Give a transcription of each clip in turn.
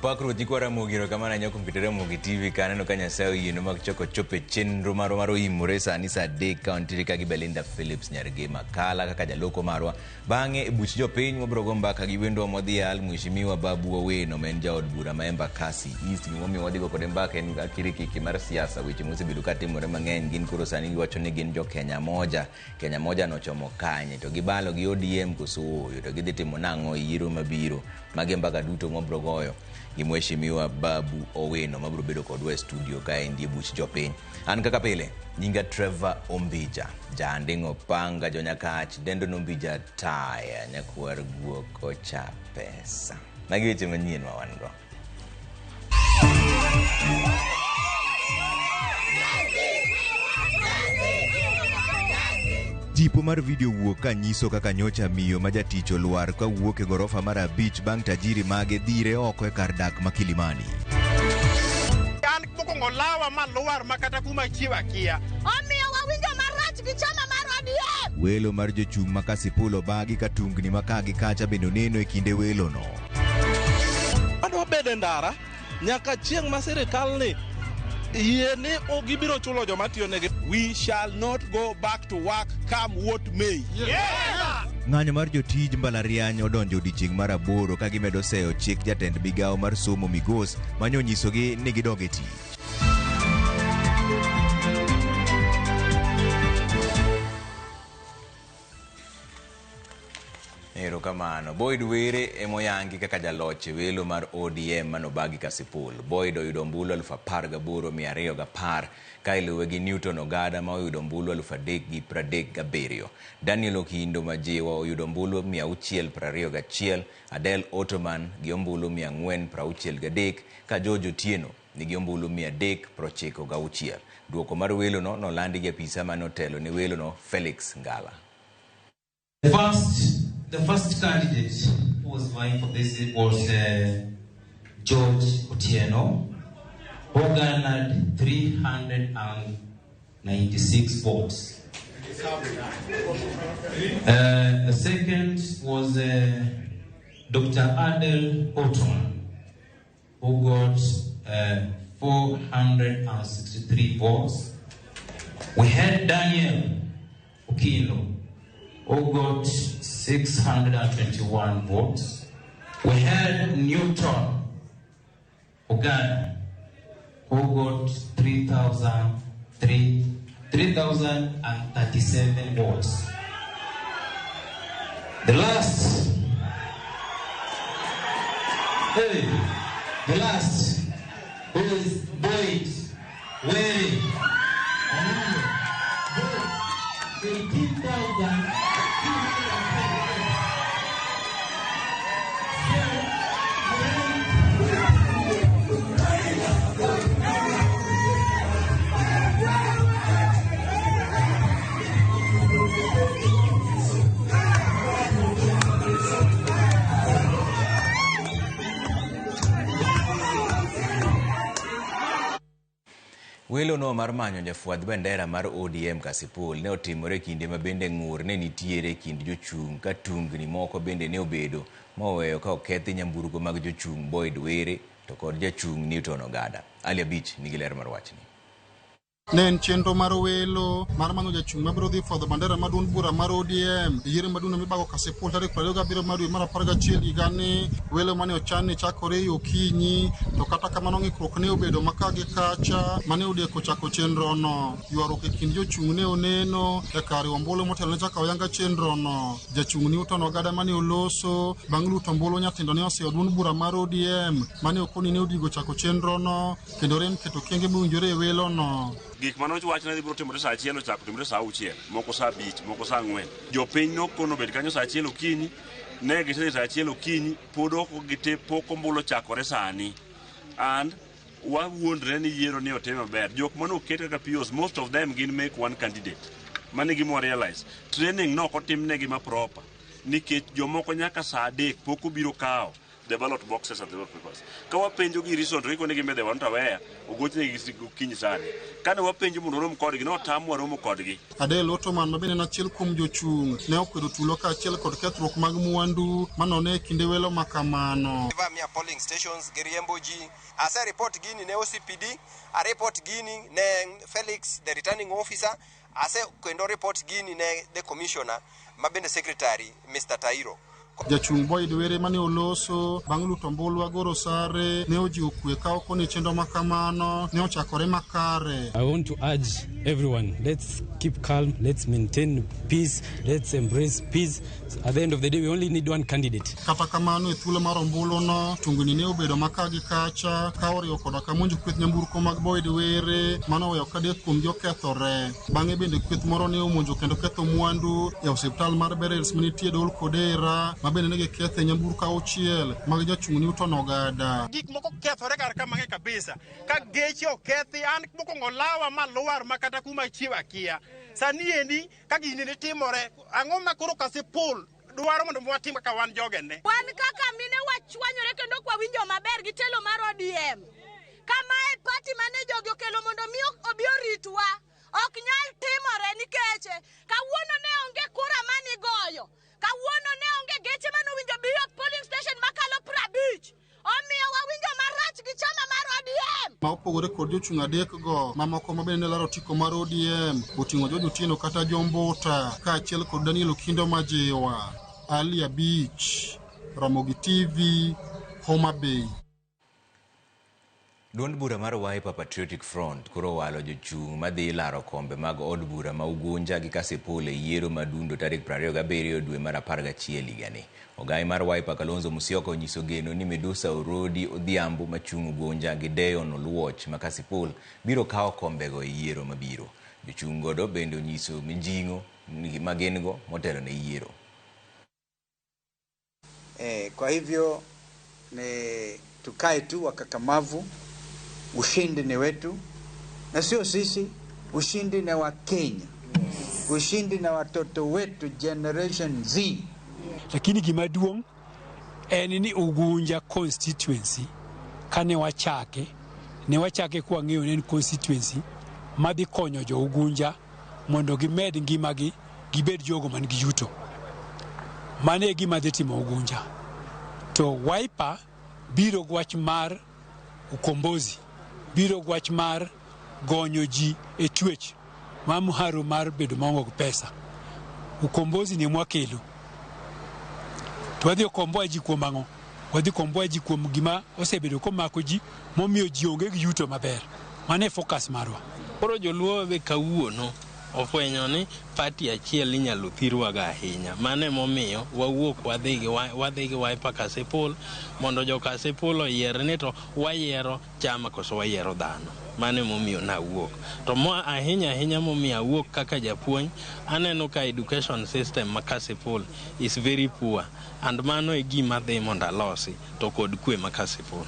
Pakro jikwara mugiro kamana nyoko mpitere mugi TV kaneno kanya sayo yino makchoko chope chenro maro imuresa anisa de country kagi Belinda Phillips nyarge makala kaka jaloko marwa bange buch jopiny mobrogo mbaka gi wendo modhial mheshimiwa Babu Owino men jaod bura maemba kasi East gimomi wadigo kode mbaka en akiriki mar siasa weche mosebedo katimore mang'eny gin koro sani giwacho ni gin jo Kenya moja nochomo kanye to gibalo gi ODM kosoyo to gidhi timo nang'o yiero mabiro mage mbaka duto mobrogoyo gi mheshimiwa Babu Owino mabro bedo kodwa e studio ka endi buch jopiny an kaka pile nyinga Trevor Ombija jandingo panga jonyakach dendo nombija taya nyakwar guoko cha pesa magi weche manyien ma wan go. Tipo mar video wuok ka nyiso kaka nyocha miyo ma jatich olwar ka wuok e gorofa mar 5 bang' tajiri mage dhire oko e kar dak ma Kilimani. An mokwongo lawa ma lwar makata kuma chiwa kia. Omiyo wawinjo marach gi chama mar ODM. Welo mar jochung' ma Kasipul bagi ka tungni ma kagi kacha bendo neno e kinde welo no. Adwa bede ndara nyaka chieng' ma sirikal ni yene ogibiro chulo joma tiyo negi. We shall not go back to work come what may. Ng'anyo mar jotij mbalariany odonjo odiochieng' mar 8 ka gimedo seyo chik jatend migawo mar somo Migos manyo nyisogi ni gidog e tich. Ero kamano. Boyd Were emoyangi kaka jaloche welo mar ODM manobagi Kasipul. Boyd oyudo mbulu 18,210 ka iluwe gi Newton Ogada ma oyudo mbulu 3,337. Daniel Okindo Majiwa oyudo mbulu 621. Adele Ottoman gi mbulu 463 ka George Otieno nigi mbulu 396. Duoko mar welo no nolandi gi apisa manotelo ni welo no Felix Ngala. The first candidate who was vying for this was George Otieno, who garnered 396 votes. The second was Dr. Adele Ottoman, who got 463 votes. We had Daniel Okindo, who got 621 votes. We had Newton Ogada, who got 3,037 votes. The last is Boyd Were, 18,000. Welo no mar manyo jafuadh bendera mar ODM Kasipul ne otimore kinde ma bende ng'ur ne nitiere kind jochung' ka tungni moko bende ne obedo moweyo ka okethi nyamburko mag jochung' Boyd Were to kod jachung' Newton Ogada. Alia Beach nigi ler mar wachni. Ne en chenro mar welo mar manyo jachung' mabiro dhi fwadho bandera maduong' bura mar ODM yiero maduong' mibago Kasipul tarik 27 mar dwe mar 11 higani. Welo mane ochan ni chakore yo kinyi to kata kamano ng'ikruok ne obedo makagi kacha mane odeko chako chenro no. Ywaruok e kind jochung' ne oneno e kar ombulu motelo ne chako oyanga chenro no. Jachung' Newton Ogada mane oloso bang' luto ombulu nyatindo ne oseyo duond bura mar ODM mane okoni ne odigo chako chenro no kendo rem keto kenge mowinjore e welo no. Gik mano wachna biro timore saa 1 ochako timore saa 6 moko saa 5 moko saa 4. Jopiny nokono bet kanyo saa 1 okinyi ne gitere saa 1 okinyi pod ok gite pok ombulu chakore sani and wawuondre ni yiero ni otimo maber. Jok mano oket kaka POs most of them gin make one candidate mane gimo realize training no otimnegi ma proper nikech jomoko nyaka saa 3 pok obiro kawo the ballot boxes and the ballot papers. Ka wapenjo gi reason to iko ne gimbe wan to weya ogochne gi kinyi sani. Kane wapenjo mondo rom kodgi no tamwa romo kodgi. Adel Otoman mabende na achiel kuom jochung' ne okwedo tulo ka achiel kod kethruok mag mwandu manone kinde welo makamano. Mia polling stations giriembo ji ase report gini ne OCPD a report gini ne Felix the returning officer ase kendo report gini ne the commissioner mabende secretary Mr. Tairo. Jachung' Boyd Were mane oloso bang' luto ombulu agoro sare ne ojiwo kwe ka oko ni chenro makamano ne ochakore makare. I want to urge everyone, let's keep calm, let's maintain peace, let's embrace peace. At the end of the day, we only need one candidate. Kata kamano e thuolo mar ombulu no tungni ne obedo makagi kacha ka oriwo koda kamonjo kweth nyamburko mag Boyd Were mano weyo kadek kuom jokethore. Bang'e bende kweth moro ne omonjo kendo ketho mwandu e osiptal mar Berels manitie Dol Kodera mabende nege kethe nyamburko auchiel mag jachung' ni Uton Ogada. Gik moko kethore kar ka mang'e kabisa ka geche okethi an mokwongo lawa maluar makata kuma chiwa kia sani endi ka gini ne timore ang'o makoro kasepol dwaro mondo watim ka wan jogene wan kaka mine wachwanyore kendo kwa winjo maber gi telo mar ODM kama e party mane jogi okelo mondo mi obi oritwa ok nyal timore nikech kawuono ne onge kura mani goyo kawuono ne onge geche mane winjo biyo polling station makalo 50 omiyo wawinjo marach gi chama mar ODM. Ma opogore kod jochung' adek go mamoko mabende ne laro tiko mar ODM oting'o George Otieno kata Jombuta ka achiel kod Daniel Okindo Majiwa. Alia Beach, Ramogi TV, Homa Bay. Duond bura mar Wiper Patriotic Front koro walo jochung' madhi laro kombe mag od bura ma Ugunja gi Kasipul e yiero madundo tarik 27 dwe mar 11 higani. Ogai mar Wiper Kalonzo Musyoka onyiso geno ni Medusa Orodi Odhiambo machung' Ugunja gi Deon Oluoch ma Kasipul biro kawo kombego e yiero mabiro. Jochung' godo bende onyiso minjing'o magengo motelo ne yiero. Kwa hivyo tukae tu wakakamavu. Ushindi ni wetu na sio sisi, ushindi ni wa Kenya, ushindi na watoto wetu generation Z. Lakini gimaduong' en ni Ugunja constituency kane wachake kwa ng'eyo ni constituency madhi konyo jo Ugunja mondo gimed ngimagi gibed jogo man gi yuto. Mane gima dhi timo Ugunja. To Wiper biro gwach mar ukombozi, biro gwach mar gonyo ji e twech mamharo mar bedo maonge pesa. Ukombozi ni mwakelo. To wadhi okomboa ji kuom ang'o? Wadhi komboa ji kuom gima osebedo komako ji momiyo ji onge gi yuto maber. Mane focus marwa. Koro joluo be kawuono ofwenyo ni party achiel inyalo thirwaga ahinya. Mane momiyo wawuok wadhi gi Wiper Kasipul mondo jo Kasipul oyier ni to wayiero chama koso wayiero dhano. Mane momiyo na wuok. To mo ahinya momiyo wuok kaka japuonj aneno ka education system ma Kasipul is very poor and mano e gima dhi mondo alosi to kod kwe ma Kasipul.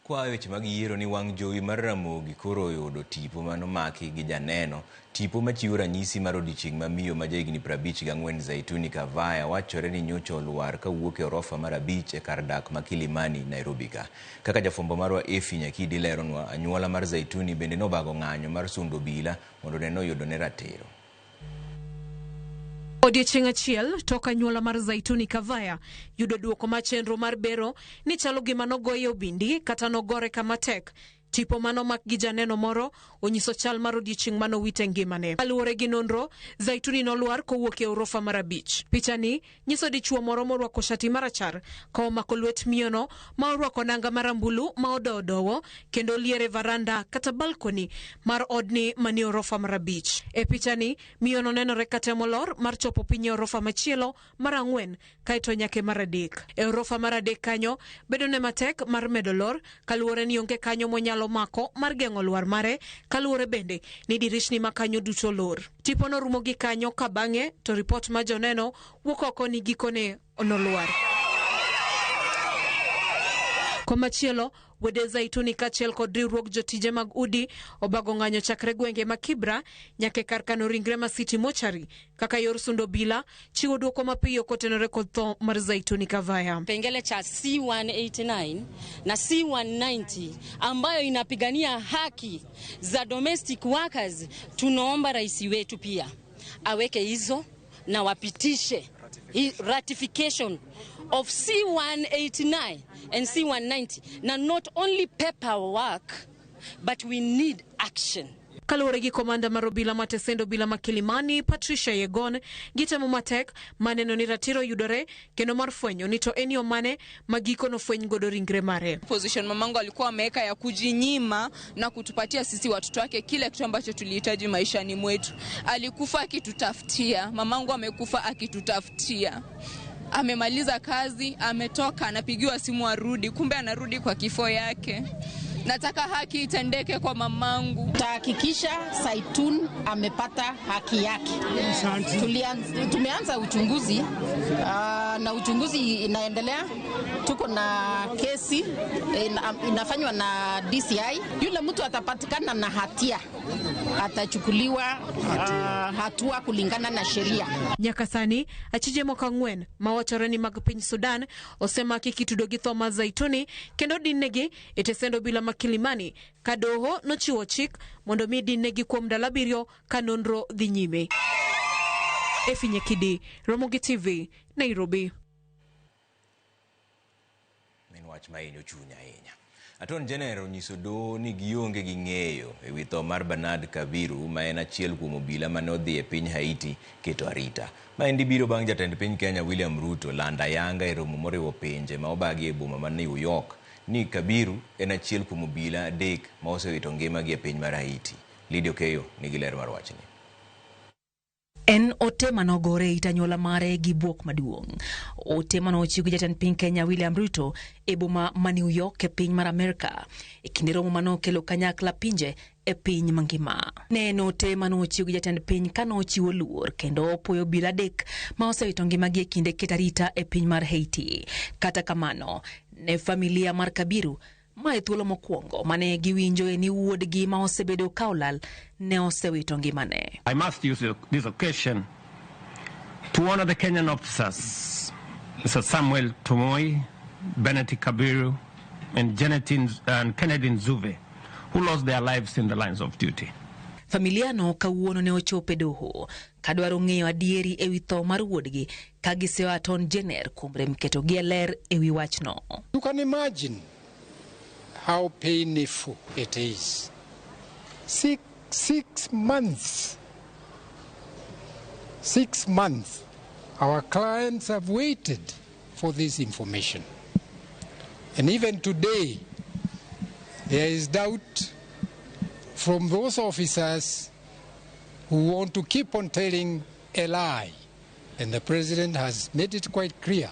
Kwa weche mag yiero ni wang' jowi mar Ramogi koro yudo tipo mano maki gi janeno tipo machiwo ranyisi mar odiochieng' mamiyo ma jahigni 54 Zaituni Kavaya wachore ni nyocha oluar ka wuok e orofa mar 5 e kar dak ma Kilimani Nairobi ka. Kaka jafwambo marwa Efi Nyakidi leronwa anyuola mar Zaituni bende nobago ng'anyo mar sundo bila mondo ne oyudo ne ratiro. Odiochieng' achiel tok anyuola mar Zaituni Kavaya yudo duoko mar chenro mar bero ni chalo gima nogoyo bindi kata nogore kama tek. Tipo mano mak gi janeno moro onyiso chal mar odiochieng' mano wite ngimane. Kaluwore gi nonro, Zaituni noluar kowuok e orofa mar 5. Pichani nyiso dichuo moro morwako shati marachar ka omako lwet miyono ma orwako nanga marambulu ma odowo kendo liere varanda kata balkoni mar odni mani orofa mar 5. E pichani miyono nenore katemo lor mar chopo piny e orofa machielo mar 4 kaeto nyake mar 3. E orofa mar 3 kanyo bedone matek mar medo lor kaluwore ni onge kanyo monyalo mako mar geng'o lwar mare kaluwore bende ni dirishni makanyo duto lor. Tipo no rumo gi kanyo ka bang'e to ripot ma joneno wuok oko ni gikone onolwar. Komachielo, Wede Zaituni kachiel kod riwruok jotije mag udi obago ng'anyo chakre gwenge ma Kibra nyaka kar kano ringre ma City Mochari kaka yor sundo bila chiwo duoko mapiyo kotenore kod tho mar Zaituni Kavaya. Pengele cha C189 na C190 ambayo inapigania haki za domestic workers, tunaomba rais wetu pia aweke hizo na wapitishe ratification of C189 and C190, na not only paperwork but we need action. Kaluwore gi komanda mar obila matesendo bila makilimani Patricia Yegon gitemo matek maneno ni ratiro yudore kendo mar fwenyo ni to enio mane magiko no fweny godo ringre mare. Position mamangu alikuwa ameweka ya kujinyima na kutupatia sisi watoto wake kile kitu ambacho tulihitaji maishani mwetu. Alikufa akitutafutia, mamangu amekufa akitutafutia. Amemaliza kazi, ametoka, anapigiwa simu arudi, kumbe anarudi kwa kifo yake. Nataka haki itendeke kwa mamangu. Tahakikisha Zaituni amepata haki yake. Tumeanza uchunguzi na uchunguzi inaendelea. Tuko na kesi inafanywa na DCI. Yule mtu atapatikana na hatia atachukuliwa hatua kulingana na sheria. Nyakasani achije moka ngwen mawachorani mag piny Sudan osema kikitudo gi tho mar Zaituni kendo dinegi itesendo bila makilimani kadoho nochiwo chik mondo mi dinegi kuom dala biriyo kanonro dhi nyime. Efinye Kidi, Ramogi TV, Nairobi. Minwach mainyo chunya hinya. Attorney General onyiso doho ni gionge gi ng'eyo ewi tho mar Bernard Kabiru ma en achiel kuom obila mane odhi e piny Haiti keto arita. Maendi biro bang' jatend piny Kenya William Ruto landa yanga e romo moriwo pinje ma obagi e boma ma New York ni Kabiru en achiel kuom obila adek ma osewito ngimagi e piny mar Haiti. Lydia Okeyo nigi ler mar wachni. En ote manogore itanyuola mare gi buok maduong'. Ote manochiw gi jatend piny Kenya William Ruto e boma ma New York e piny mar Amerika e kinde romo manokelo kanyakla pinje e piny mangima. Ne en ote manochiw gi jatend piny kanochiwo luor kendo opoyo obila adek ma osewito ngimagi e kinde keto arita e piny mar Haiti. Kata kamano, ne familia mar Kabiru ma e thuolo mokwongo mane giwinjo ni wuodgi ma osebedo kaolal ne osewito ngimane. I must use this occasion to honor the Kenyan officers, Mr. Samuel Tumoi, Benedict Kabiru, and Kennedy Nzuve, who lost their lives in the lines of duty. Familia no kawuono ne ochope doho kadwaro ng'eyo adieri ewi tho mar wuodgi ka giseyo Attorney General kuom rem keto gi ler ewi wachno. You can imagine how painful it is. Six months. 6 months. Our clients have waited for this information. And even today, there is doubt from those officers who want to keep on telling a lie. And the president has made it quite clear,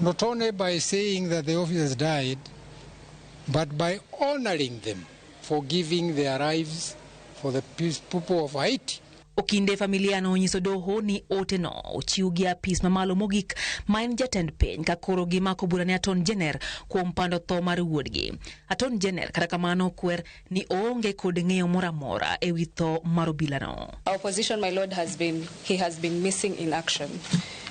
not only by saying that the officers died, but by honoring them for giving their lives for the people of Haiti. Okinde familia no nyiso doho ni ote no ochiw gi apis mamalo mogik ma en jatend piny ka koro gimako bura ne Attorney General kuom pando tho mar wuodgi. Attorney General kata kamano kwer ni oonge kod ng'eyo moro amora ewi tho mar obila no. Our position, my lord, has been missing in action,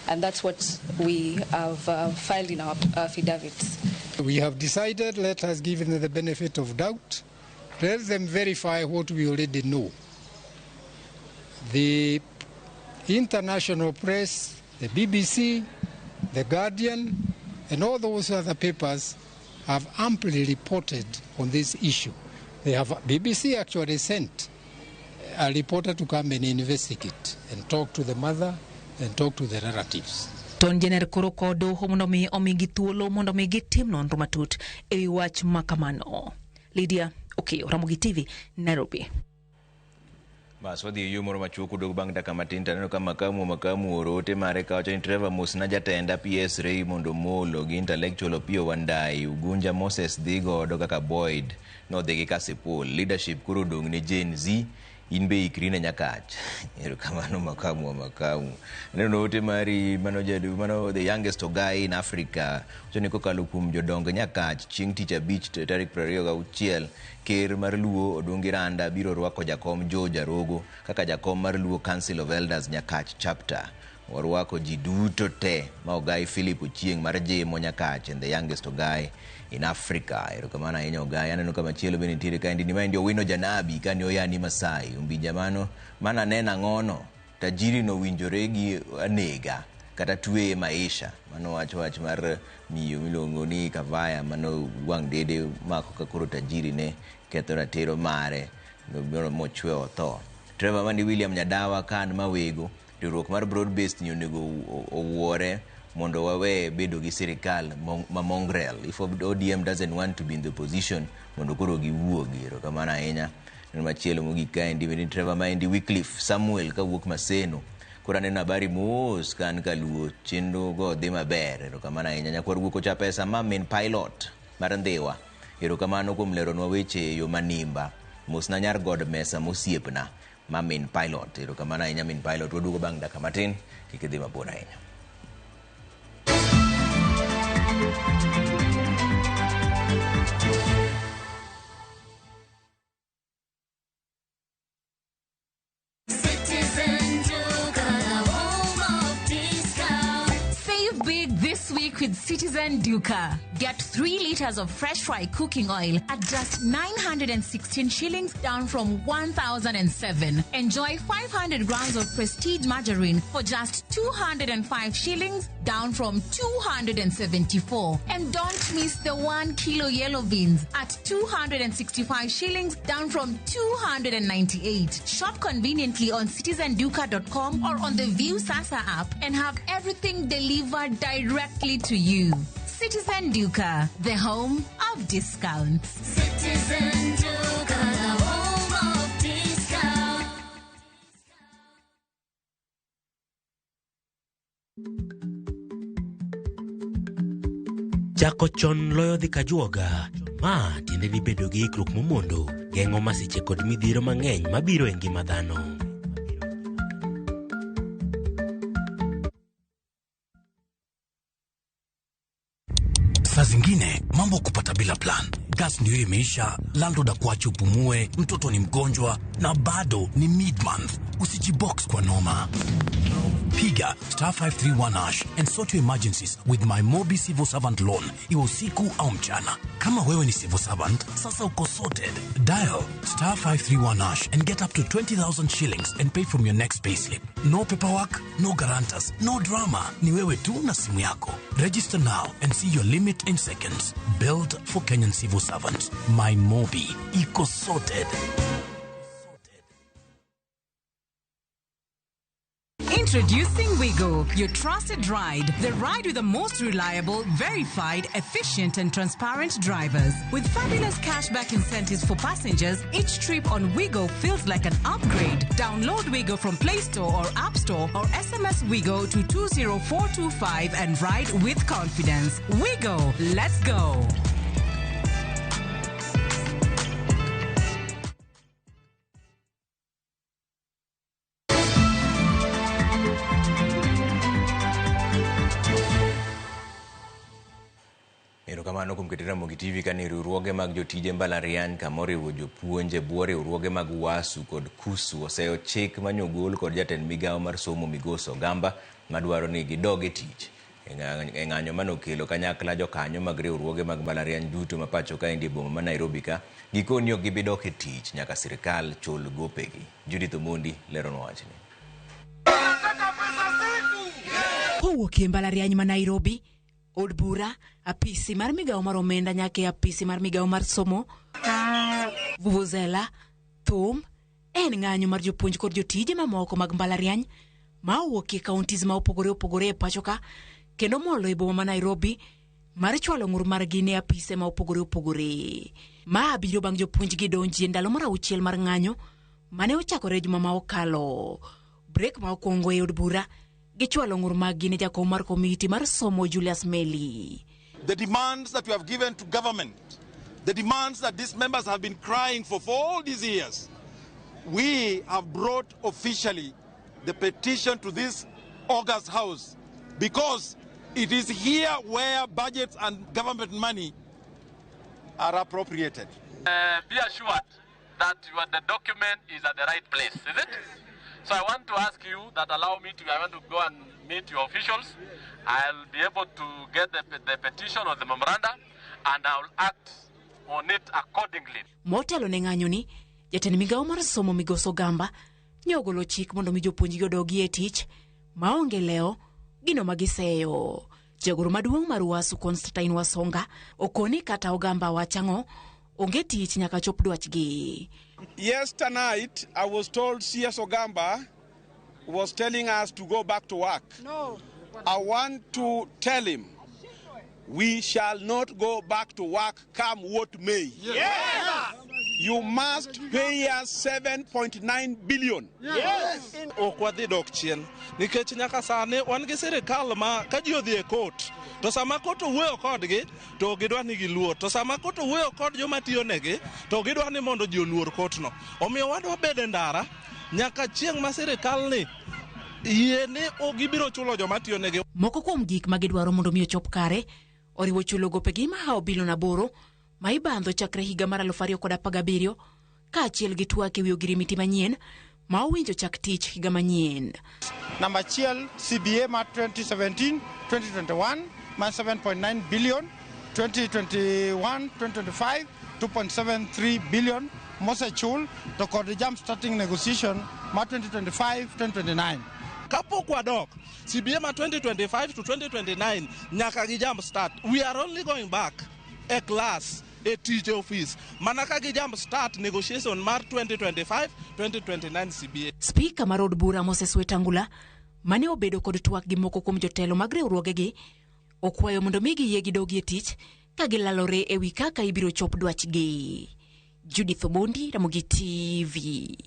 and that's what we have filed in our affidavits. We have decided, let us give them the benefit of doubt, let them verify what we already know. The international press, the BBC, the Guardian, and all those other papers have amply reported on this issue. BBC actually sent a reporter to come and investigate and talk to the mother and talk to the relatives. Attorney General koro kod doho mondo mi omigi thuolo mondo mi gitim nonro matut ewi wach makamano. Lydia Okeyo, Ramogi TV, Nairobi. Bas wadhi yo moro machuok dog bang' dakika matin taneno ka makamu orote mare ka wacho ni Trevor Musna jatenda PS Raymond Omolo gi intellectual Opio Wandai Ugunja Moses dhigo kaka Boyd no dhigi Kasipul leadership kuro dong ni Gen Z in be ikrine nyakach. Erokamano makamu. Neno ote mari mano the youngest guy in Africa. Choni kokalo kuom jodongo nyakach chieng' tich abich tarik 26 ker mar Luo Odongiranda biro rwako jakom George Arogo kaka jakom mar Luo Council of Elders Nyakach chapter. Warwako ji duto te ma Ogai Philip Ochieng mar Jemo Nyakach and the youngest guy in Africa. Erokamano ahinya Ogai. Aneno kama chielo bende nitiere ka ndi ma ndio Wino Janabi kani oyani Masai umbi jamano mana nena ngono tajiri no winjore gi anega kata tuwe maisha mano wach mar miyo milongo ni Kavaya mano wang dede mako kakoro tajiri ne ketho ratero mare no mochwe otho. Trevor Mandi William Nyadawa kan mawego riwruok mar broad based nyonego owuore mondo wawe bedo gi sirikal ma mongrel. If ODM doesn't want to be in the position mondo koro giwuogi. Erokamano ahinya. Machielo mogik ka ndi Trevor Mandi Wycliffe Samuel kawuok Maseno kora neno habari mos kan kaluo chenro go dhi maber. Erokamano ahinya. Nyakwar wuok ocha pesa ma main pilot mar Ndhiwa. Erokamano kuom leronwa weche yo manimba mos na nyar god mesa mosiepna ma main pilot. Erokamano ahinya main pilot. Waduogo bang' dakika matin kik idhi mabor ahinya. This week with Citizen Duka. Get 3 liters of fresh fry cooking oil at just 916 shillings, down from 1,007. Enjoy 500 grams of prestige margarine for just 205 shillings, down from 274. And don't miss the 1 kilo yellow beans at 265 shillings, down from 298. Shop conveniently on citizenduka.com or on the View Sasa app and have everything delivered directly to you. Citizen Duka, the home of discounts. Citizen Duka, the home of discounts. Chako chon loyo dhi kajuoga. Ma tiende ni bedo gi ikruok momondo geng'o masiche kod midhiero mang'eny mabiro e ngima dhano. Saa zingine mambo kupata bila plan. Gas ndio imeisha, landlord akuache upumue, mtoto ni mgonjwa na bado ni mid-month. Usijibox kwa noma. Piga *531# and sort your emergencies with my Mobi Civil Servant Loan, iwe usiku au mchana. Kama wewe ni civil servant, sasa uko sorted. Dial *531# and get up to 20,000 shillings and pay from your next payslip. No paperwork, no guarantors, no drama. Ni wewe tu na simu yako. Register now and see your limit in seconds. Built for Kenyan civil servants. My Mobi, iko sorted. Introducing Wigo, your trusted ride. The ride with the most reliable, verified, efficient and transparent drivers. With fabulous cashback incentives for passengers, each trip on Wigo feels like an upgrade. Download Wigo from Play Store or App Store or SMS Wigo to 20425 and ride with confidence. Wigo, let's go. Erokamano kuom keto Ramogi TV kani riwruoge mag jotije mbalariany kamoriwo jopuonje bwo riwruoge mag WASU kod KUSU oseyo chik manyogol kod jatend migawo mar somo Migosi Ogamba madwaro ni gidoge tich. E ng'anyo manokelo kanyakla jokanyo mag riwruoge mag mbalariany duto ma pacho ka endi boma ma Nairobi ka gikoni ok gibidok e tich nyaka sirikal chul gopegi. Judith Omondi leronwa wachni. Kowuok e mbalariany ma Nairobi, od bura, apisi mar migawo mar omenda nyake apisi mar migawo mar somo, vuvuzela, thum, en ng'anyo mar jopuonj kod jotije mamoko mag mbalariany ma owuok e kauntis ma opogore e pacho ka kendo molo e boma ma Nairobi mar chwalo ng'ur margi ne apise ma opogore. Ma biro bang' jopuonj gi donji e ndalo mar 6 mar ng'anyo mane ochakore juma ma okalo. Break ma okwongo e od bura gichwalo ng'ur margi ne jakom mar komiti mar somo Julius Meli. The demands that we have given to government, the demands that these members have been crying for all these years, we have brought officially the petition to this August House because it is here where budgets and government money are appropriated. Be assured that the document is at the right place, is it? So I want to ask you that I want to go and meet your officials. I'll be able to get the petition or the memoranda and I'll act on it accordingly. Motelo ne ng'anyo ni, jatend migawo mar somo Migosi Ogamba nyogolo chik mondo mi jopuonj odogi e tich maonge leo gino magiseyo. Jagoro maduong' mar UASU Constantine Wasonga okoni kata Ogamba wachang'o onge tich nyaka chop dwachgi. Yes, tonight I was told CS Ogamba was telling us to go back to work. No. I want to tell him we shall not go back to work come what may. Yes. You must pay us 7.9 billion. Yes. Okwadhi dok chien. Nikech nyaka sane wan gi sirikal ma ka ji odhi e court. To sama court owuoyo kodgi to gidwa ni giluor. To sama court owuoyo kod joma tiyo negi to gidwa ni mondo ji oluor court no. Omiyo wadwa bede ndara nyaka chieng' ma sirikal ni yiene ogibiro chulo joma tiyo negi. Moko kuom gik ma gidwaro mondo mi ochop kare oriwo chulo gopegi ma hawo bilion 8 ma ibandho chakre higa mar 2017 kaachiel gi twak ewi ogirimiti manyien ma owinjo chak tich higa manyien. Namba achiel CBA ma 2017-2021 ma 7.9 billion, 2021-2025 2.73 billion mosechul to kod jump starting negotiation ma 2025-2029. Kapok wadok CBA ma 2025 to 2029 nyaka gi jump start. We are only going back a class a teacher office manaka gi jump start negotiation mar 2025-2029 CBA. Speaker mar od bura Moses Wetangula mane obedo kod twak gi moko kuom jotelo mag riwruogegi okwayo mondo mi giyie gidogi e tich ka gilalore ewi kaka ibiro chop dwachgi. Judith Omondi, Ramogi TV.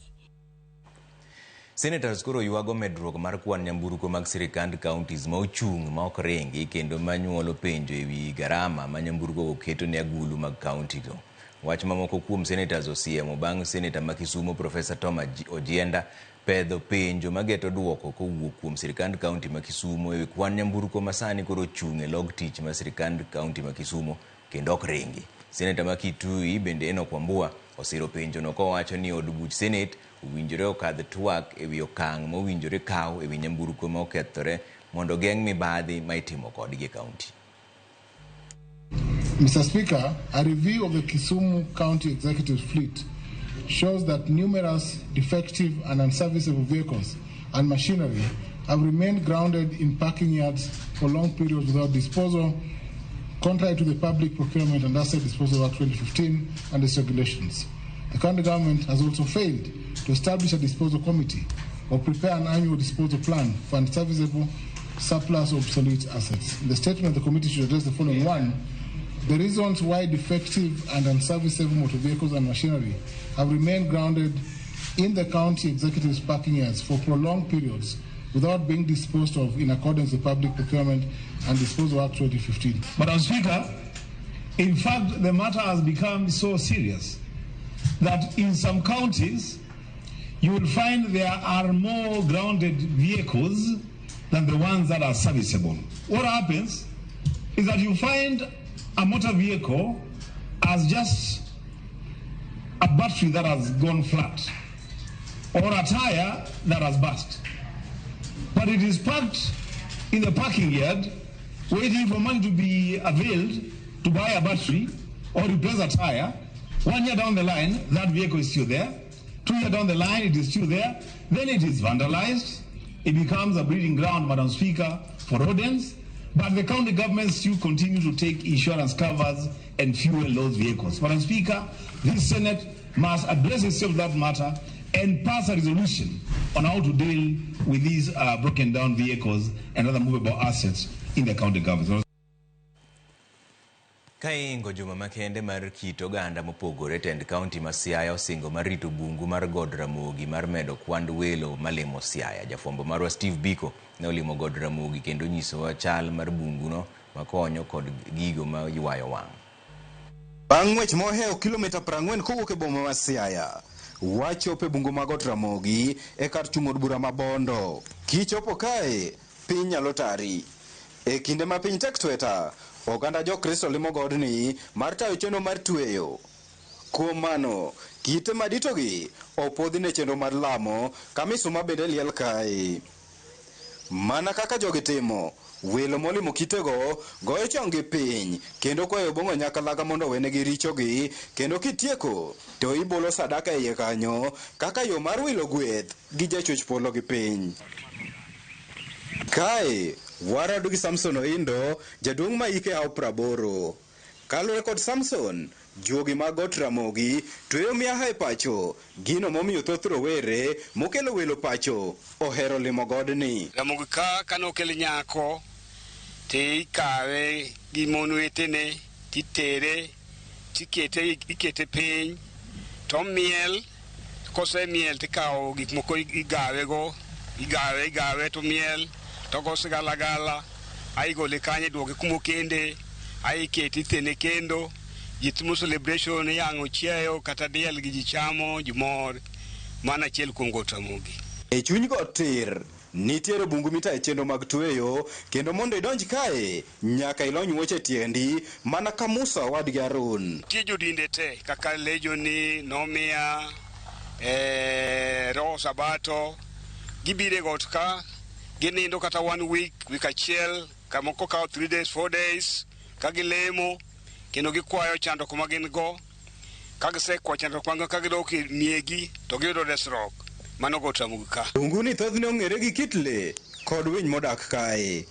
Senators koro yuago medruok mar kwan nyamburko mag sirikand counties ma ochung' ma ok ringi kendo manyuolo penjo ewi garama ma nyamburko oketo ne agulu mag county go. Wach mamoko kuom senators osiemo bang' senator ma Kisumo Professor Tom Ojienda pedho penjo mageto duoko kowuok kuom sirikand county ma Kisumo ewi kwan nyamburko masani koro ochung' e log tich ma sirikand county ma Kisumo kendo ok ringi. Senator ma Kitui bende Enoch Wambua osiro penjo no kowacho ni od buch Senate owinjore okadh twak ewi okang' mowinjore kaw ewi nyamburko ma okethore mondo geng' mibadhi ma itimo kodgi e county. Mr. Speaker, a review of the Kisumu County Executive Fleet shows that numerous defective and unserviceable vehicles and machinery have remained grounded in parking yards for long periods without disposal, contrary to the Public Procurement and Asset Disposal Act 2015 and its regulations. The county government has also failed to establish a disposal committee or prepare an annual disposal plan for unserviceable, surplus, or obsolete assets. In the statement, the committee should address the following: 1. The reasons why defective and unserviceable motor vehicles and machinery have remained grounded in the county executive's parking yards for prolonged periods without being disposed of in accordance with the Public Procurement and Disposal Act 2015. Madam Speaker, in fact, the matter has become so serious that in some counties you will find there are more grounded vehicles than the ones that are serviceable. What happens is that you find a motor vehicle as just a battery that has gone flat or a tire that has burst. But it is parked in the parking yard waiting for money to be availed to buy a battery or replace a tire. 1 year down the line, that vehicle is still there. 2 years down the line, it is still there. Then it is vandalized. It becomes a breeding ground, Madam Speaker, for rodents. But the county governments still continue to take insurance covers and fuel those vehicles. Madam Speaker, this Senate must address itself that matter and pass a resolution on how to deal with these broken down vehicles and other movable assets in the county government. Kaingo juma makende mar kit oganda mopogore tend county ma Siaya osingo marito bungu mar God Ramogi mar medo kwand welo malimo Siaya. Jafwambo marwa Steve Biko ne olimo God Ramogi kendo nyiso chal mar bungu no makonyo kod gigo ma ywayo wang'. Bang' ng'wech mohewo kilomita 40 kowuok e boma ma Siaya, wachopo e bungu mag Ot Ramogi e kar chung' od bura ma Bondo. Kichopo kae, piny nyalo tari. E kinde ma piny tek tweta, oganda jokristo limo godni mar tayo chenro mar tweyo. Kuom mano, kite maditogi opodhi ne chenro mar lamo ka misuma bende liel kae. Mana kaka jogi timo, welo molimo kitego goyo chonggi piny kendo kwayo bongo nyakalaga mondo wenegi richogi, kendo kitieko to ibolo sadaka e iye kanyo kaka yo mar wilo gweth gi jachuech polo gi piny. Kae warado gi Samson Oindo, jaduong' ma hike ao 80. Kaluwore kod Samson, jogi mag Ot Ramogi tweyo miaha e pacho, gino momiyo thoth rowere mokelo welo pacho ohero limo godni. Ramogi ka kanokelo nyako tikawe gi mon wetene titere tikete piny to miel, kose miel tikawo gik moko igawe to miel to kose galagala aigole kanye duoge kumo kende aiketi thene kendo jitimo celebration yango chiayo kata diel gi jichamo jimor mana chiel kuom Ot Ramogi. E chuny got tir nitiere bungu mitayo chenro mag tweyo, kendo mondo idonj kae nyaka ilony wuoche tiendi mana ka Musa wadgi Harun. Tie jodinde te kaka lejoni nomia Roho Sabato gibire got ka ginindo kata 1 week achiel kamoko kao 3 days 4 days kagilemo kendo gikwayo chandruok ma gin go. Kagisekwayo chandruok ma kagidok e miegi to giyudo resruok. Mano Ot Ramogi ka. Bungu ni thothne ong'ere gi kit le kod winy modak kae.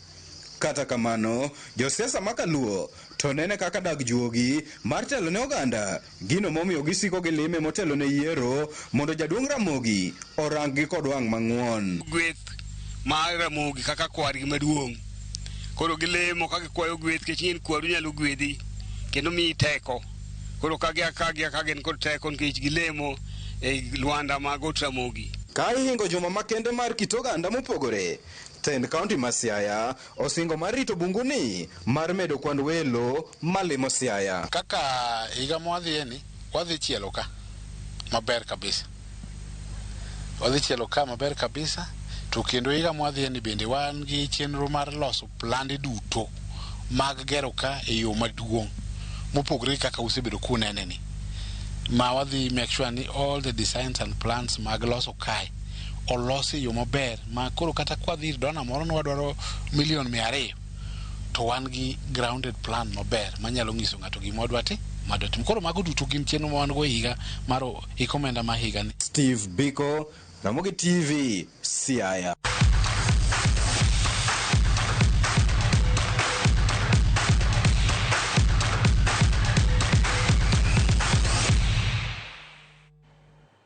Kata kamano, josiasa makaluo to nene kaka dag juogi mar telo ne oganda, gino momiyo gisiko gi lime motelo ne yiero mondo jaduong' Ramogi orang gi kod wang' mang'won. Gweth mar Ramogi kaka kwargi maduong'. Koro gilemo ka gikwayo gweth kechin kwaru nyalo gwedhi kendo mi teko. Koro kagia kagen kod teko nikech gilemo e Luanda mag Ot Ramogi. Ka ihingo juma makende mar kit oganda mopogore, Tend County ma Siaya osingo mar rito bunguni mar medo kwan welo malimo Siaya. Kaka higa mwadhieni wadhi chielo ka maber kabisa. Wadhi chielo ka maber kabisa. To kendo higa mwadhieni bende wan gi chenro mar loso plande duto mag gero ka e yo maduong' mopogore kaka usebedo kuneneni. Ma wadhi make sure ni all the designs and plans mag loso kae olosi yo maber ma koro kata kwadhi dona moro nwadwaro $200,000 to wan gi grounded plan maber manyalo nyiso ng'ato gima wadwa tim. Koro mago duto gin chenro ma wan go higa mar ikomenda ma higa ni. Steve Biko, Ramogi TV, Siaya.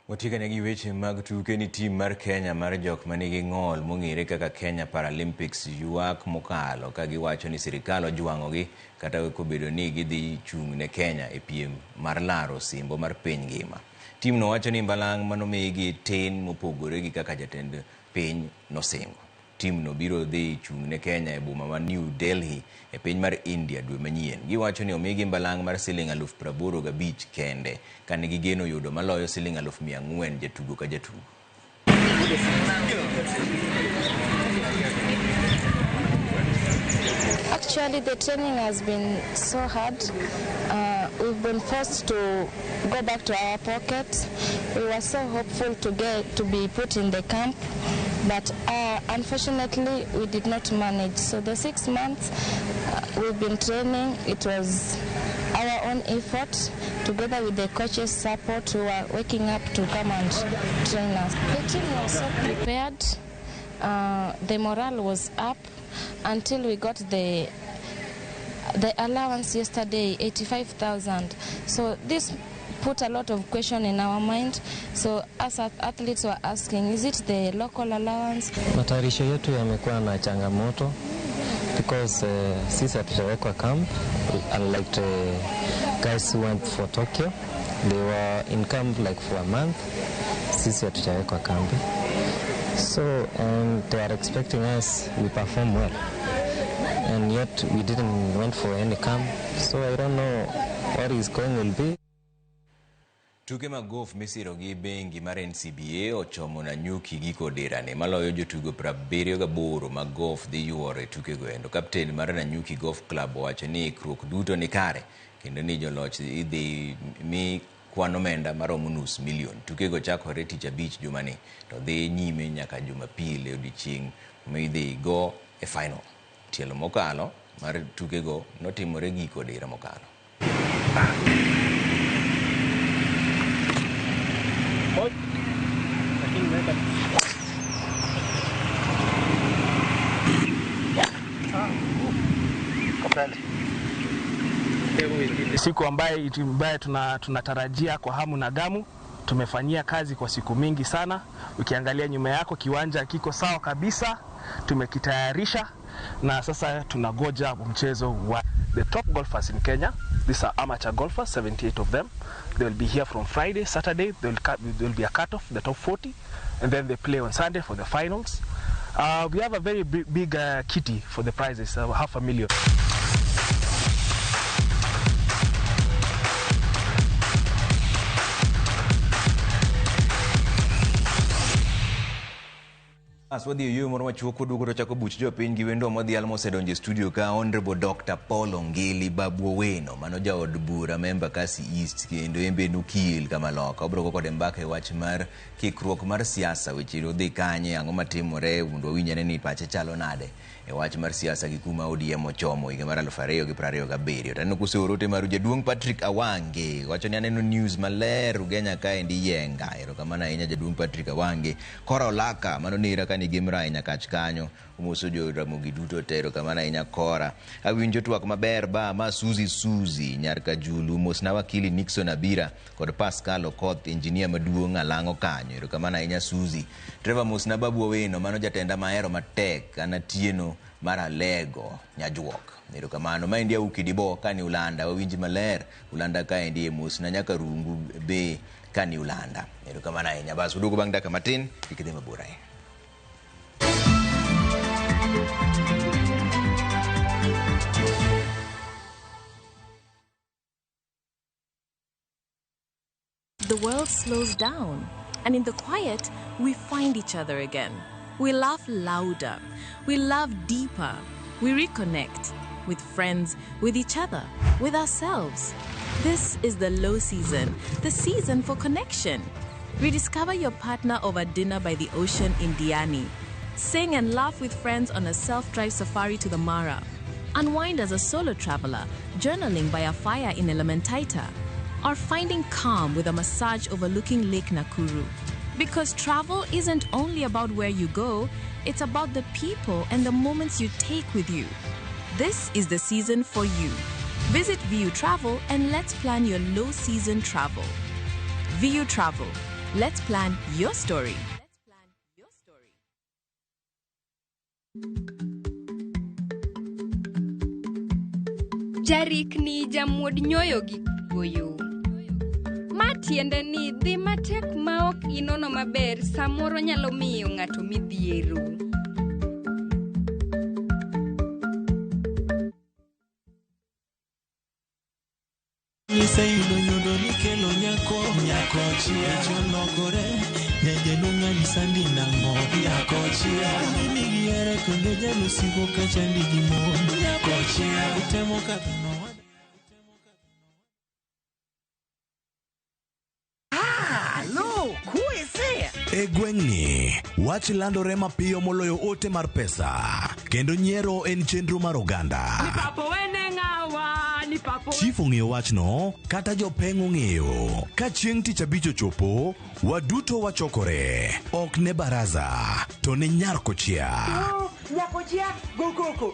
Watikane gi weche mag tuke ni tim mar Kenya mar jok manigi ng'ol mong'ere kaka Kenya Paralympics ywak mokalo ka giwacho ni sirikal ojwang'ogi kata kobedo ni gidhi chung' ne Kenya e piem mar laro simbo mar piny ngima. Tim no wacho ni mbalang' manomigi tin mopogore gi kaka jatend piny nosingo. Tim no biro dhi chung' ne Kenya e boma ma New Delhi e piny mar India dwe manyien. Giwacho ni omigi mbalang' mar $85,000 kende kane gigeno yudo maloyo $400,000 jatugo ka jatugo. Actually, the training has been so hard. We've been forced to go back to our pockets. We were so hopeful to be put in the camp, but unfortunately, we did not manage. So the 6 months we've been training, it was our own effort, together with the coaches' support who were waking up to come and train us. The team was so prepared. The morale was up until we got the allowance yesterday, 85,000. So this put a lot of question in our mind. So as athletes were asking, is it the local allowance? Matayarisho yetu yamekuwa na changamoto because sisi hatujawekwa camp, unlike the guys who went for Tokyo. They were in camp like for a month. Sisi hatujawekwa camp. So they are expecting us we perform well, and yet we didn't went for any camp. So I don't know what is going will be. Tuke mag golf misiro gi bengi mar NCBA ochomo na nyuki giko dirane maloyo jotugo 78 mag golf dhi yuore tuke goendo. Kapten mar Nanyuki Golf Club wacho ni ikruok duto ni kare kendo ni joloch idhi mi kwan omenda maromo nus milion. Tuke go chakore tich abich jumani to dhi nyime nyaka Jumapil odiechieng' midhi go e final. Tielo mokalo mar tuke go notimore giko dira mokalo. Siku ambaye tunatarajia kwa hamu na gamu. Tumefanyia kazi kwa siku mingi sana. Ukiangalia nyuma yako kiwanja kiko sawa kabisa. Tumekitayarisha na sasa tunagoja mchezo wa the top golfers in Kenya. These are amateur golfers, 78 of them. They will be here from Friday, Saturday. There will be a cut-off, the top 40, and then they play on Sunday for the finals. We have a very big kitty for the prizes, $500,000. Aswadi yu moro machuoko dugo to chako buch jopiny gi wendo modhial mosedonjo e studio ka Honorable Dr. Paul Ongili Babu Owino mano jaod bura member Kasi East kendo embe nukil kama loka obro kode mbaka e wach mar kikruok mar siasa weche rodhi kanye ang'o matimore undo winjane ni pache chalo nade e wach mar siasa gi kuma ODM ochomo higa mar 2027. Tano kuseorote mar jaduong' Patrick Awange wacho ni aneno news maler ugenya kae ndi yenga ero kama na inya jaduong' Patrick Awange kora olaka mano nira ni gimra inya kach kanyo umoso jo Ramogi duto tero kama na inya kora awinjo twak maber ba ma Suzi nyar Kajulu mosna wakili Nixon Abira kod Pascal Okoth engineer maduong' Alango kanyo ero kama na inya Suzi Trevor mosna Babu Owino mano jatenda mahero matek anatieno mara lego nyajuok ero kamano ma india ukidibo kani Ulanda wawinji maler Ulanda ka indie mosna nyaka rungu be kani Ulanda ero kama na inya bas udugo bang daka matin ikidhe mabura. The world slows down, and in the quiet, we find each other again. We laugh louder, we love deeper, we reconnect with friends, with each other, with ourselves. This is the low season, the season for connection. Rediscover your partner over dinner by the ocean in Diani. Sing and laugh with friends on a self-drive safari to the Mara. Unwind as a solo traveler, journaling by a fire in Elementaita. Or finding calm with a massage overlooking Lake Nakuru. Because travel isn't only about where you go, it's about the people and the moments you take with you. This is the season for you. Visit VU Travel and let's plan your low season travel. VU Travel. Let's plan your story. Jarikni jamuod nyoyo gi goyo. Matiende ni dhi matek ma ok inono maber samoro nyalo miyo ng'ato midhiero. Nisaido nyundo nikelo nyako chia cholokore Nyeje lunga nisandi nango nyako chia Nini giere kunde jalo sigo kachandi gimo nyako chia Utemo kabino E gweng'ni, wach landore mapiyo moloyo ote mar pesa. Kendo nyiero en chenro mar oganda. Chief ong'eyo wachno, kata jopeng' ong'eyo. Ka chieng' tich abich ochopo, waduto wachokore. Ok ne baraza, to ne Nyarkochia. Nyakochia, gokoko.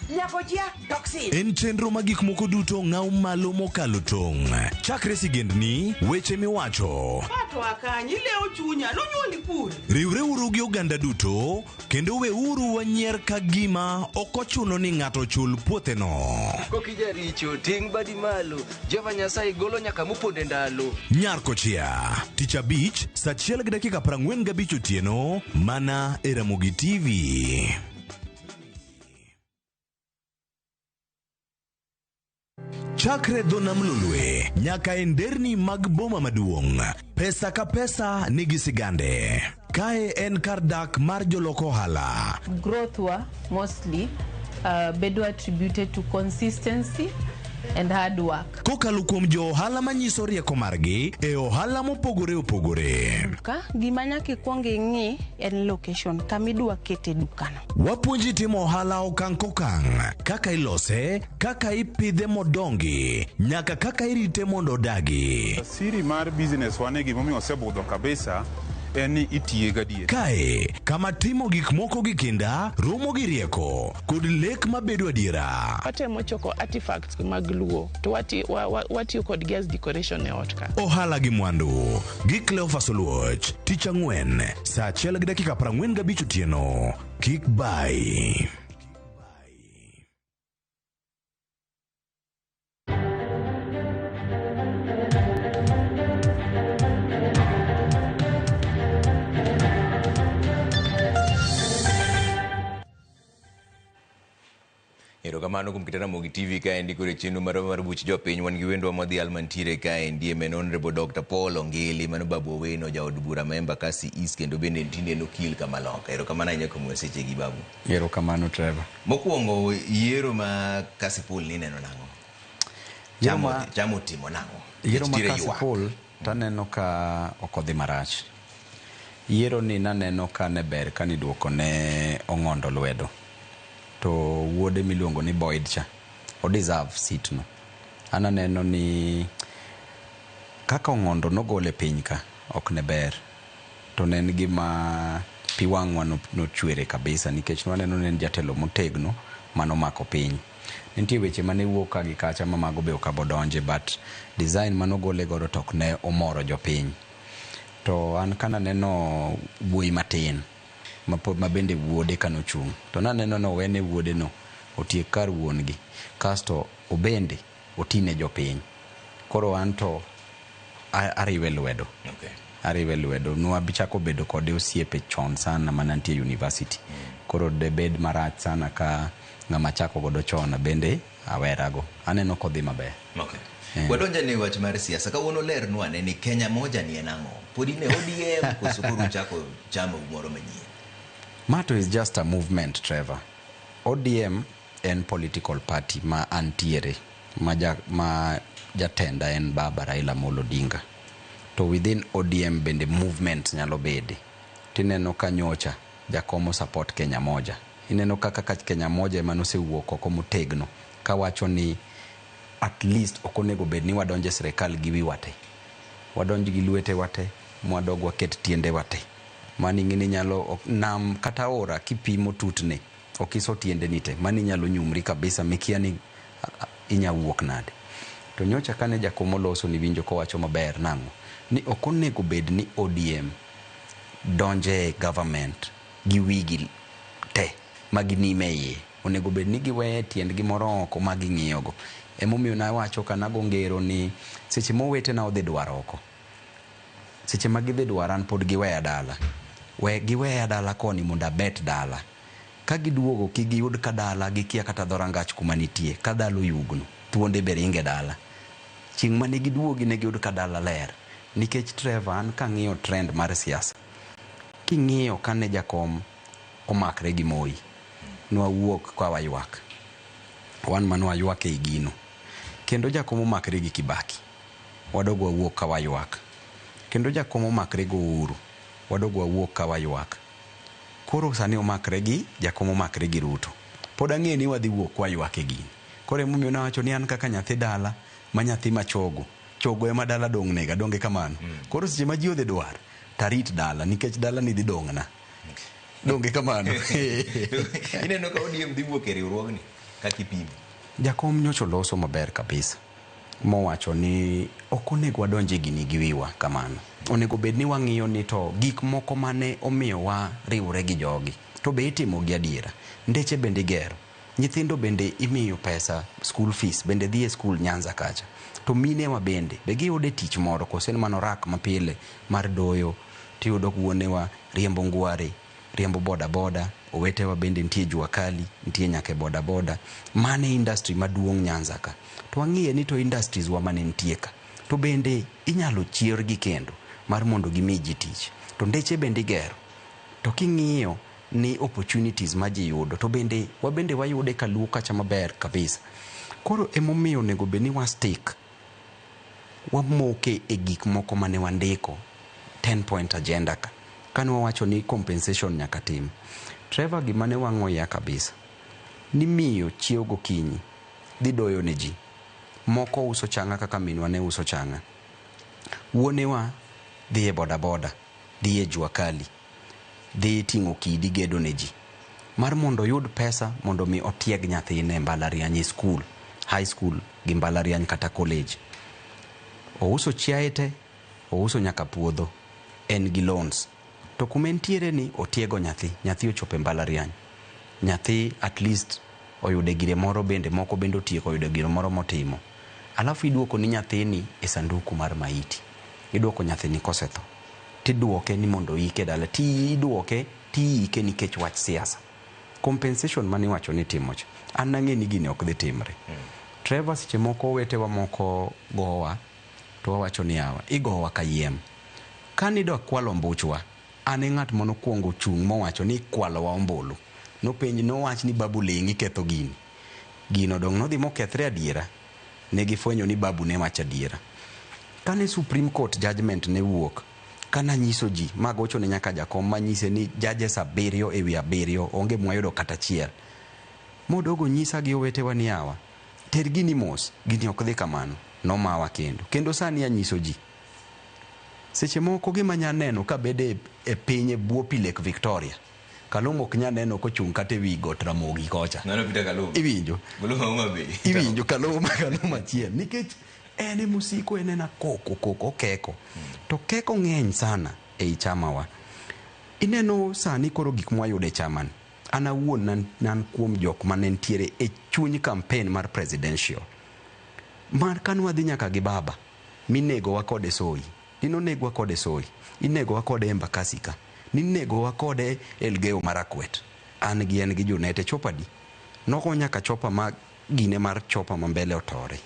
Nyakochia, toxin. En chenro ma gik moko duto ng'aw malo mokalo tong'. Chakre sigendni, weche miwacho. Pato akanyi leo chunya, nonyuoli pur. Riwre uru gi oganda duto, kendo we uru wanyier ka gima okochuno ni ng'ato chul puotheno. Kokija richo, ting badi malo, Jehova Nyasaye golo nyaka muponde ndalo. Nyarkochia, tich abich, saa 1:45 otieno, mana e Ramogi TV. chakre dho nam lolwe nyaka e nderni mag boma maduong', pesa ka pesa nigi sigande. Kae en kar dak mar joloko ohala. Growth wa mostly bedo attributed to consistency and hard work. Kokalo kuom jo ohala manyiso rieko margi e ohala mopogore opogore. Gima nyaka ikwong ing'i en location kamidwa kete dukano. Wapuonji timo ohala okang' kokang', kaka ilose, kaka ipidhe modongi, nyaka kaka irite mondo odagi. Siri mar business wane gimomiyo osebudho kabisa en ni itiye gadier. Kae kama timo gik moko gi kinda romo gi rieko kod lek mabedo adiera. Watemo choko artifacts mag luo to watiyo kod gas decoration e ot ka. Ohala gi mwandu gi Cleophas Oluoch, tich ang'wen saa 1:45 otieno. Kik bai. Erokamano kuom kitana Mogi TV kaendi kore chenro mar buch jopiny wan gi wendwa modhi almantiere kaendi men Honorable Dr. Paul Ongili mano Babu Owino jaod bura member Kasi East kendo bende tinde nokil Kamaloka. Erokamano ahinya kuom seche gi Babu. Erokamano Trevor. Mokwongo yiero ma Kasi Paul ni neno nang'o? Chamo timo nang'o? Yiero ma Kasi Paul taneno ka okodhi marach. Yiero ni naneno ka ne ber ka niduoko ne Ong'ondo lwedo. To wuode miluongo ni Boyd cha o deserve seat no. Ananeno ni kaka Ong'ondo nogole piny ka ok ne ber, to ne en gima pi wang'wa nochwere kabisa nikech waneno ne en jatelo motegno manomako piny. Nitie weche mane wuok ka gi kacha ma mago be okabodonje, but design manogole godo tok ne omoro jopiny. To an kana neno wuoyi matin ma bende wuode kanochung', to naneno no wene wuode no otiek kar wuon gi kasto obende otine jopiny. Koro an to ariwe lwedo. Okay. Ariwe lwedo. Nwabichako bedo kode osiepe chon sana manantie university. Koro debed marach sana ka ng'ama chako godo chon bende awerago. Aneno kodhi maber. Okay. Wadonja ne wach mar siasa kawuono ler nwane ni Kenya moja ni enang'o? Podi ne ODM kosukuru chako chama umoro manyien. Mato is just a movement, Trevor. ODM en political party ma antiere ma jatenda en Baba Raila Amolo Odinga. To within ODM bende movement nyalo bede. Tineno ka nyocha jakomo support Kenya moja. Ineno kaka Kenya moja emanose oko motegno ka wacho ni at least okonego bed ni wadonje sirikal gi wi wate. Wadonji gi lwete wate, mwadog waket tiende wate. Mani ngini nyalo nam kata ora kipimo tutne okiso tiende nite mani nyalo nyumri kabisa mikia ni inya wuok nade. To nyocha kane jakomo loso ni winjo ko wacho maber nang'o ni okonego bed ni ODM donje government gi wigi te maginime iye, onego bed ni giweye tiend gi moro oko maging'iyogo. Emomiyo na wacho kanago ngero ni seche mowete na odhi dwaro oko, seche magidhi dwaran pod giweya dala, giweya dala koni mondo abet dala. Ka giduogo kigiyud ka dala gikia kata dhorangach kuma nitie, ka dalo yugno thuonde beringe dala. Chieng' mane giduogi ne giyud ka dala ler. Nikech Trevor, an kang'iyo trend mar siasa, king'iyo kane jakom omakre gi Moi, nwawuok kwa waywak, wan manwaywak e gino. Kendo jakom omakre gi Kibaki, wadog wawuok ka waywak. Kendo jakom omakre go Uhuru, wadog wawuok ka waywak. Koro sani omakre gi jakom omakre gi Ruto, pod ang'e ni wadhi wuok waywak e gini. Koro emomiyo nawacho ni an kaka nyathi dala ma nyathi machogo, chogo ema dala dong' nega donge kamano. Koro seche ma ji odhi dwar tarit dala nikech dala ni dhi dong'na. Donge kamano. Ineno ka ODM dhi wuok e riwruogni ka kipimo. Jakom nyocho loso maber kabisa. Mowacho ni okonego wadonje gini gi wiwa kamano. Onego bed ni wang'iyo ni to gik moko mane omiyo wa riwre gi jogi to be itimo gi adiera. Ndeche bende gero, nyithindo bende imiyo pesa school fees, bende dhi e school Nyanza kacha. To mine wa bende be giyude tich moro kosen mano rak mapile mar doyo, tiyudo wuonewa riembo ngware, riembo boda boda, owetewa bende nitie Jua Kali, nitie nyaka boda boda, mane industry maduong' Nyanza ka. To wang'iye ni to industries wa mane nitie ka, to bende inyalo chiergi kendo mar mondo gimi ji tich. To ndeche bende igero. To king'iyo ni opportunities ma ji yudo, to bende wayude Kaluo kacha maber kabisa. Koro emomiyo onego bed ni wastik wamoke e gik moko mane wandiko 10-point agenda ka. Kane wawacho ni compensation nyaka tim. Trevor, gima ne wang'o ya kabisa ni miyo chiew gokinyi dhi doyo ne ji. Moko uso changa kaka minwa ne uso changa. Wuonewa dhi e boda boda, dhi e Jua Kali, dhi ting'o kidi gedo ne ji mar mondo yud pesa mondo mi otieg nyathine mbalariany e school, high school gi mbalariany kata college. Ouso chiaete, ouso nyaka puodho, en gi loans. To kumentiere ni otiego nyathi ochope mbalariany. Nyathi at least oyude gire moro bende, moko bende otieko oyude gire moro motimo. Alafu iduoko ni nyathini e sanduku mar maiti. Iduoko nyathini kosetho. Tiduoke ni mondo ike dala. Iduoke ike nikech wach siasa. Compensation mani wacho ni timoch. An nang'e ni gini ok dhi timre. Trevor, seche moko wetewa moko gowa, to wawacho ni yawa, igowa kayiem. Kanidwa kwalo mbuchwa, ane ng'at mono kuongo chung' mowacho ni kwalo wa ombulu. Nowach ni Babu Lengi ketho gini. Gino dong' nodhi mokethre adiera. Negifwenyo ni Babu ne wacho adiera. Kane Supreme Court judgment ne wuok, kana nyiso ji, magocho ne nyaka jakom manyise ni judges 7 ewi 7 onge mwayudo kata chiel. Modogo nyisa gi owetewa ni yawa, ter gini mos, gini ok dhi kamano. Nomawa kendo. Kendo sani anyiso ji. Seche moko gima nya neno ka bede e pinye buopi Lake Victoria. Kalum ok nya neno kochung' kate wi got Ramogi kocha. Nano pita Kalum. Iwinjo. Buluma be. Iwinjo Kalum achiel. Nikech ene musiko enena koko keko. To keko ng'eny sana e chamawa. Ineno sani koro gik mwayude chaman. Ana wuon nan kuom jok manentiere e chuny campaign mar presidential. Mar kanwa dhi nyaka gi baba, minego wa kode Soi. Inonego wa kode Soi. Inego wa kode Embakasi ka. Ninego wa kode Elgeyo Marakwet. An gi jonete chopadi. Noko nyaka chopa ma gine mar chopa mambele otore.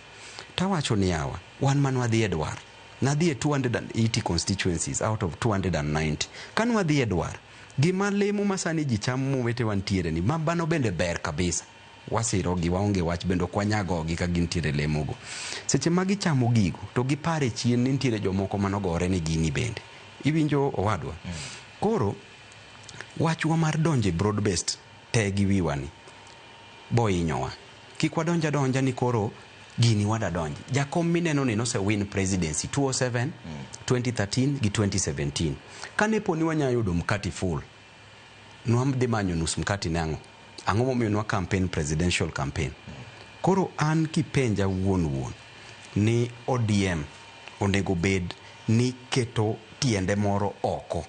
Tawacho ni yawa, wan man wadhi Edwar. Nadhi e 280 constituencies out of 290. Kanwa dhi Edwar. Gima lemo masani ji chamo wete wantiere ni mabano bende ber kabisa. Wasiro gi waonge wach bendo kwanyago gi ka gintiere lemogo. Seche magi chamo gigo to gipare chien ni ntiere jomoko manogore ni gini bende. Iwinjo owadwa. Koro wachwa mar donje broad based te gi wiwani. Boinyowa. Kik wadonja ni koro gini wada donji. Jakom mineno ni nose win presidency 2007, 2013 gi 2017. Kane poni wanya yudo mkati full. Nuamdhi manyo nus mkati nango. Ang'o momiyo nwa campaign, presidential campaign. Koro an kipenja wuon ni ODM onego bed ni keto tiende moro oko.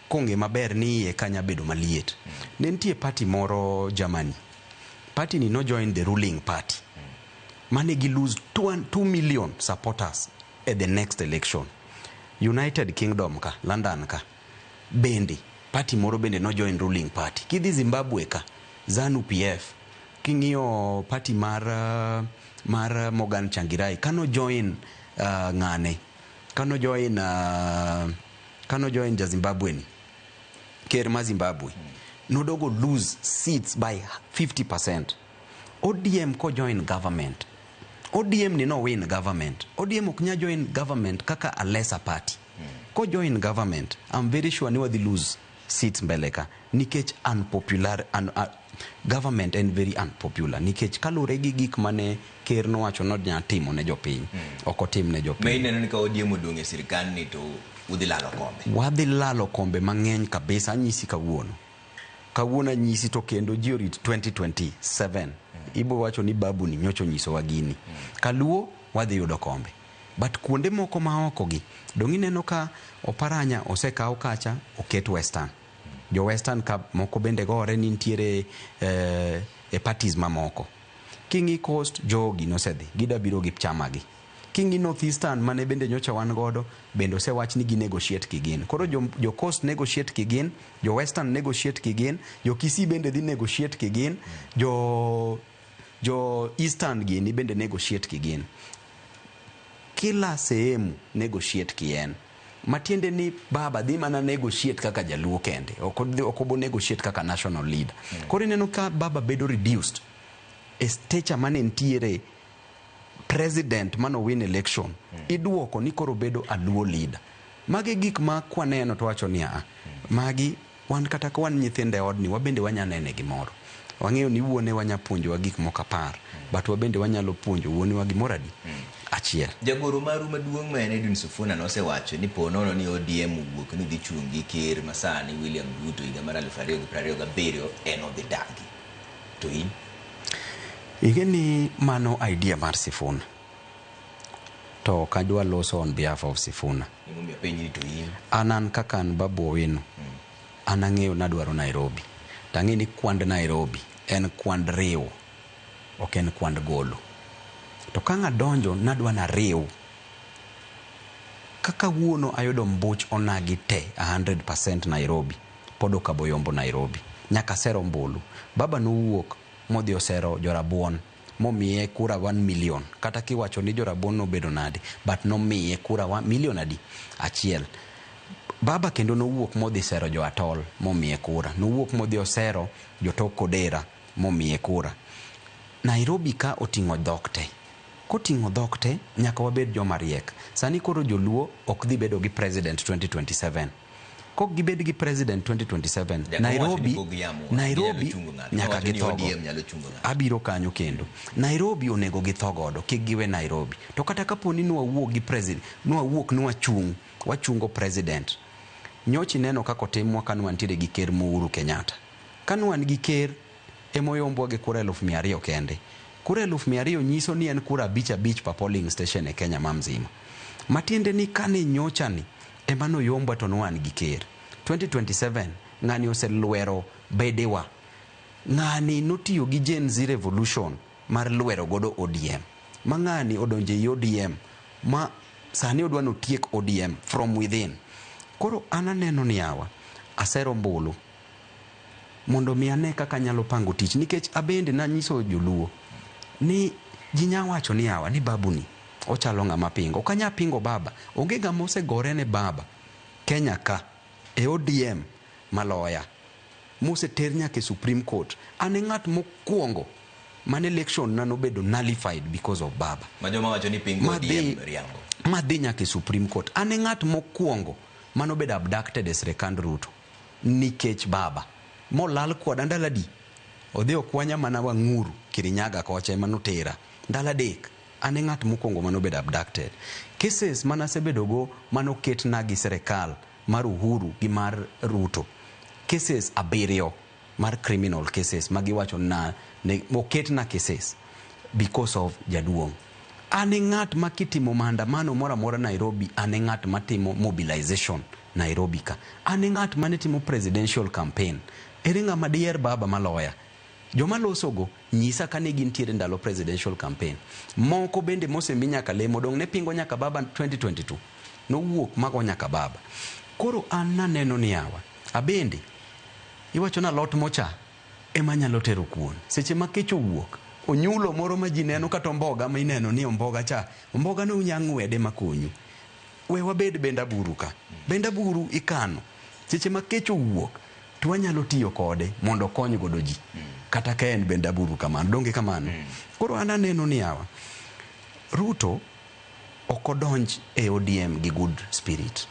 Konge maber ni iye kanya bedo maliet. Nentie party moro Germany. Party ni no join the ruling party. Mane gi lose 2 million supporters at the next election. United Kingdom ka, London ka. Bende, party moro bende no join ruling party. Kidhi Zimbabwe ka, ZANU PF. King'iyo party mar Morgan Changirai. Kano join ng'ane. Kano join ja Zimbabwe ni. Ker ma Zimbabwe. Nodogo lose seats by 50%. ODM ko join government. ODM ni no win government. ODM oknya join government kaka a lesser party. Ko join government, I'm very sure ni wadhi lose seats mbeleka. Nikech unpopular, government and very unpopular. Nikech kalure gi gik mane ker no wacho no nya timo ne jopiny. Oko tim ne jopiny. Maine nani ka ODM odonge sirikal ni to udhi lalo kombe. Wadhi lalo kombe mang'eny kabisa, anyisi kawuono. Kawuono anyisi to kendo jiorit 2027. Ibo wacho ni Babu ni nyocho nyiso wagini. Kaluo wadhi yudo kombe. But kuonde moko maoko gi, dongi neno ka Oparanya osekaw kacha oket Western. Jo Western ka moko bende gore ni ntiere parties mamoko. Kingi Coast jogi nosedhi, gida biro gi chamagi. Kingi Northeastern mane bende nyocha wan godo bende osewach ni gi negotiate kigin. Koro jo Coast negotiate kigin, jo Western negotiate kigin, jo Kisii bende dhi negotiate kigin, jo Eastern gini bende negotiate kigin. Kila sehemu negotiate kien. Matiende ni baba dhi mana negotiate kaka jaluo kende. Okobo negotiate kaka national leader. Koro ineno ka baba bedo reduced. E stature mane ntiere president mano win election. Iduoko ni koro bedo a luo leader. Magi gik ma kwaneno to wacho ni magi wan kata ka wan nyithinde odni wabende wanyanene gimoro. Wang'eyo ni wuone wanya puonjo wa gik moko apar. But wabende wanyalo puonjo wuone wa gimoro adi. Achiel. Jagoro maru maduong' ma en Edwin Sifuna nosewacho ni ponono ni ODM wuok ni dhi chungi ker masani William Ruto higa mar 2027 en odhi dagi. To in? Igeni mano idea mar Sifuna. To kadwa loso on behalf of Sifuna. Ng'ombe penyi to in. Anan kakan Babu Owino. Anang'eyo nadwaro Nairobi. Tang'e ni kwand Nairobi en kwand riw. Ok en kwand golo. To kanga donjo nadwa na riw. Kaka wuono ayudo mbuch onagi te 100% Nairobi. Podo kaboyombo Nairobi. Nyaka sero mbulu. Baba nowuok modhi osero jorabuon. Momiye kura 1 million. Kata kiwacho ni jorabuon no bedo nade. But nomiye kura 1 million adi. Achiel. Baba kendo nowuok modhi sero jo atol. Momiye kura. Nowuok modhi osero jotok Kodera. Momiye kura. Nairobi ka oting'o dhokte. Koting'o dhokte nyaka wabed joma riek. Sani koro joluo ok dhi bedo gi president 2027. Kok gibed gi president 2027 Nairobi nyaka githogo. Abiro kanyo kendo. Nairobi onego githogodo kik giwe Nairobi. To kata kaponi nwawuok gi president, wachungo president. Nyochi neno kako timwa kanu antiere gi ker Uhuru Kenyatta. Kanu an gi ker emoyombo gi kura 200,000 kende. Kura 200,000 nyiso ni en kura abich pa polling station e Kenya mamzima. Matiende ni kane nyocha ni emano yombo to noan gi ker. 2027 ng'ani oseluero bedewa. Ng'ani notiyo gi Gen Z revolution mar luero godo ODM. Ma ng'ani odonje i ODM ma sani odwa notiek ODM from within. Koro ananeno ni awa asero mbulu mondo mi ane kaka nyalo pango tich nikech abende na nyiso joluo ni jinya wacho ni awa ni babuni ochalo ng'ama pingo. Kanya pingo baba. Onge ng'ama osegore ne baba Kenya ka e ODM maloya. Mose ter nyaka e Supreme Court. Ane ng'at mokwongo man election na nobedo nullified because of baba. Majoma wacho ni pingo ODM riango. Madhi nyaka e Supreme Court. Ane ng'at mokwongo manobedo abducted e sirikand Ruto nikech baba. Molal kwada ndaladi. Odhi okwanya mana Wang'uru Kirinyaga kocha manotera. Ndala dek. Ane ng'at mokwongo manobedo abducted. Cases manasebedogo manoket na gi sirikal mar Uhuru gi mar Ruto. Cases 7 mar criminal cases magiwacho na oket na cases because of jaduong'. Ane ng'at makitimo maandamano mora mora Nairobi. Ane ng'at matimo mobilization Nairobi ka. Ane ng'at manetimo presidential campaign. Ere ng'ama dier baba maloya. Joma losogo nyisa kane gintiere ndalo presidential campaign. Moko bende mosemi nyaka lemo dong ne pingo nyaka baba 2022. Nowuok mago nyaka baba. Koro an naneno ni awa. Abende iwacho na lot mocha ema nyalo tero kuon. Seche ma kech owuok onyulo moro ma ji neno kata omboga ma ineno ni omboga cha. Omboga no unyang'wede makonyu. We wabed benda buru ka. Benda buru ikano. Seche ma kech owuok to wanyalo tiyo kode mondo kony godo ji. Kata ka en benda buru kamano. Donge kamano. Koro ananeno ni awa. Ruto okodonj e ODM gi good spirit.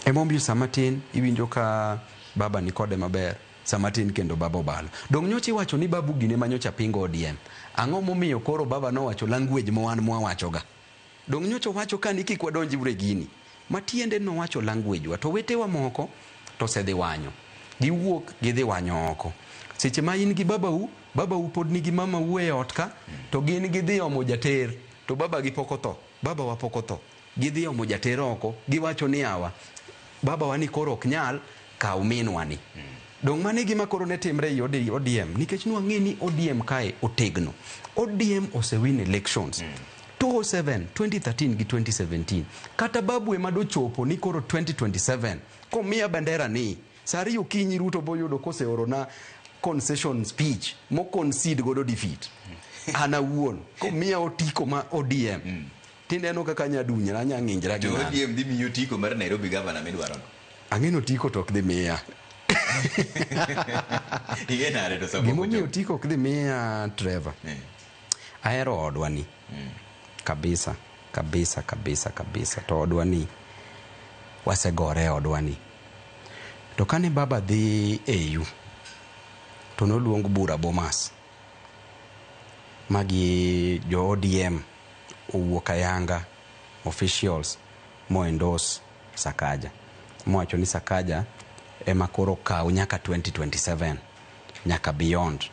Emombio samatin iwinjo ka baba ni kode maber. Samatin kendo baba obalo. Dong nyochi wacho ni babu gine manyocha pingo ODM. Ang'o momiyo koro baba no wacho language mowan mwawacho ga. Dong nyocho wacho ka niki kwa donji ure gini. Matiende no wacho language wa. To wetewa moko to sedhi wanyo. Giwuok gidhi wanyo oko. Seche ma in gi baba u pod nigi mama u e ot ka. To gin gidhi omo jater. To baba gi pokotho. Baba wa pokotho. Gidhi omo jater oko. Giwacho ni awa. Baba wani koro ok nyal ka uminwa ni. Dong mane gima koro ne timre i ODM. Nikech nwang'e ni ODM kae otegno. ODM ose win elections. 2007, 2013 gi 2017 kata babu ema dochopo ni koro 2027 komiya bandera ni sari okinyi Ruto boyudo koseoro na concession speech mo concede godo defeat ana wuon komiya otiko ma ODM tineno kaka nyadunya na nyanginjra gi ODM dhi miyo tiko mar Nairobi governor midwaro ang'eno tiko tok dhi miya gimomiyo tiko ok dhi miya Trevor ahero odwa ni kabisa to odwa ni wasegore odwa ni to kane baba dhi EU to noluong bura Bomas magi jo ODM owuok ayanga officials mo endorse Sakaja mowacho ni Sakaja ema koro kaw nyaka 2027 nyaka beyond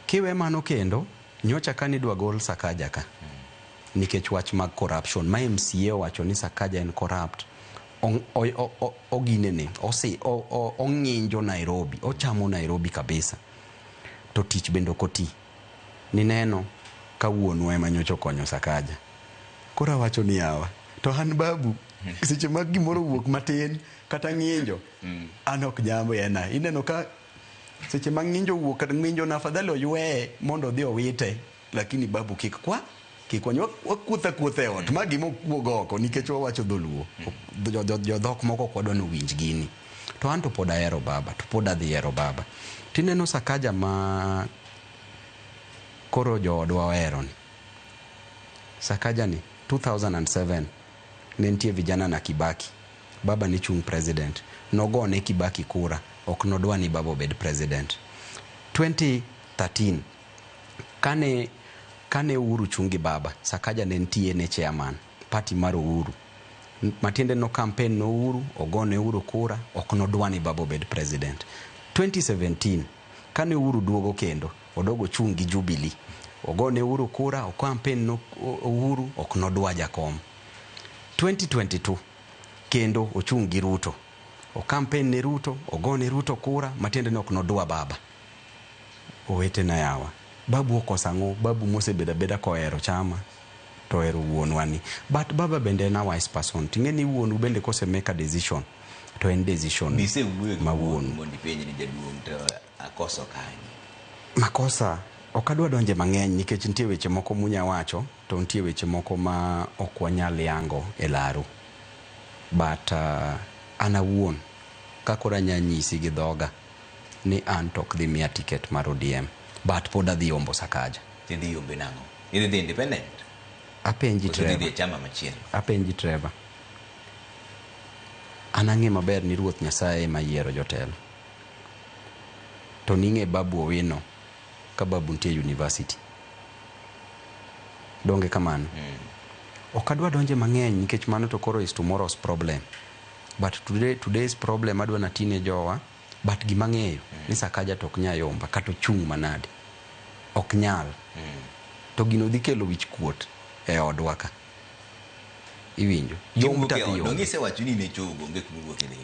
kiwe mano kendo nyocha kani dwa gol Sakaja ka nikech wach mag corruption ma MCA wacho ni Sakaja en corrupt oginene ong'injo Nairobi ochamo Nairobi kabisa to tich bendo koti ni neno ka wuonwa ema nyocha konyo Sakaja kora wacho ni yawa to han babu seche mag gimoro wuok matin kata ng'injo an ok jambo ena ineno ka seche mag ng'injo wuok kata ng'injo na afadhali oywe mondo dhi owite lakini babu kikwanyo wakuthe ot ma gimo kuog oko nikech wawacho dholuo jodhok moko kwadwa no winj gini to an to pod ahero baba to pod adhi hero baba tineno Sakaja ma koro joodwa ohero ni Sakaja ni 2007 ne nitie vijana na Kibaki baba ni chung president nogone Kibaki kura ok nodwa ni baba obed president 2013 kane Uhuru chungi baba Sakaja ne nitie ne chairman party mar Uhuru matiende no campaign no Uhuru ogone Uhuru kura ok nodwa ni baba obed president 2017 kane Uhuru duogo kendo odogo chungi Jubilee ogone Uhuru kura o campaign no Uhuru ok nodwa jakom 2022 kendo ochungi Ruto o campaign ne Ruto ogone Ruto kura matiende no ok nodwa baba owete na yawa babu okosango babu mosebeda beda kohero chama to ero wuonwa ni but baba bende na wise person tingeni wuonu bende kose make a decision to en decision bise wuoyo ma wuonu mondi penye ni jaduong to akoso kanyi makosa okadwa donje mang'eny nikech nitie weche moko munya wacho to nitie weche moko ma ok wanyal yango e laro but ana wuon kakora nyanyisi gi dhoga ni an tok dhi miya ticket mar ODM but pod adhi ombo Sakaja tidhi yombe nango idhi independent apenji Trevor chama machielo apenji Trevor anang'e maber ni Ruoth Nyasaye ema yiero jotelo to ning'e babu Owino ka babu nitie university donge kamano okadwa donje mang'eny nikech mano to koro is tomorrow's problem but today's problem adwa na teenager but gimang'eyo ni Sakaja tok nyayomba kata chung manade ok nyal to gino dhi kelo wich kuot e odwa ka iwinjo yom tati yo donge se wacho ni ne chogo nge kuwo kele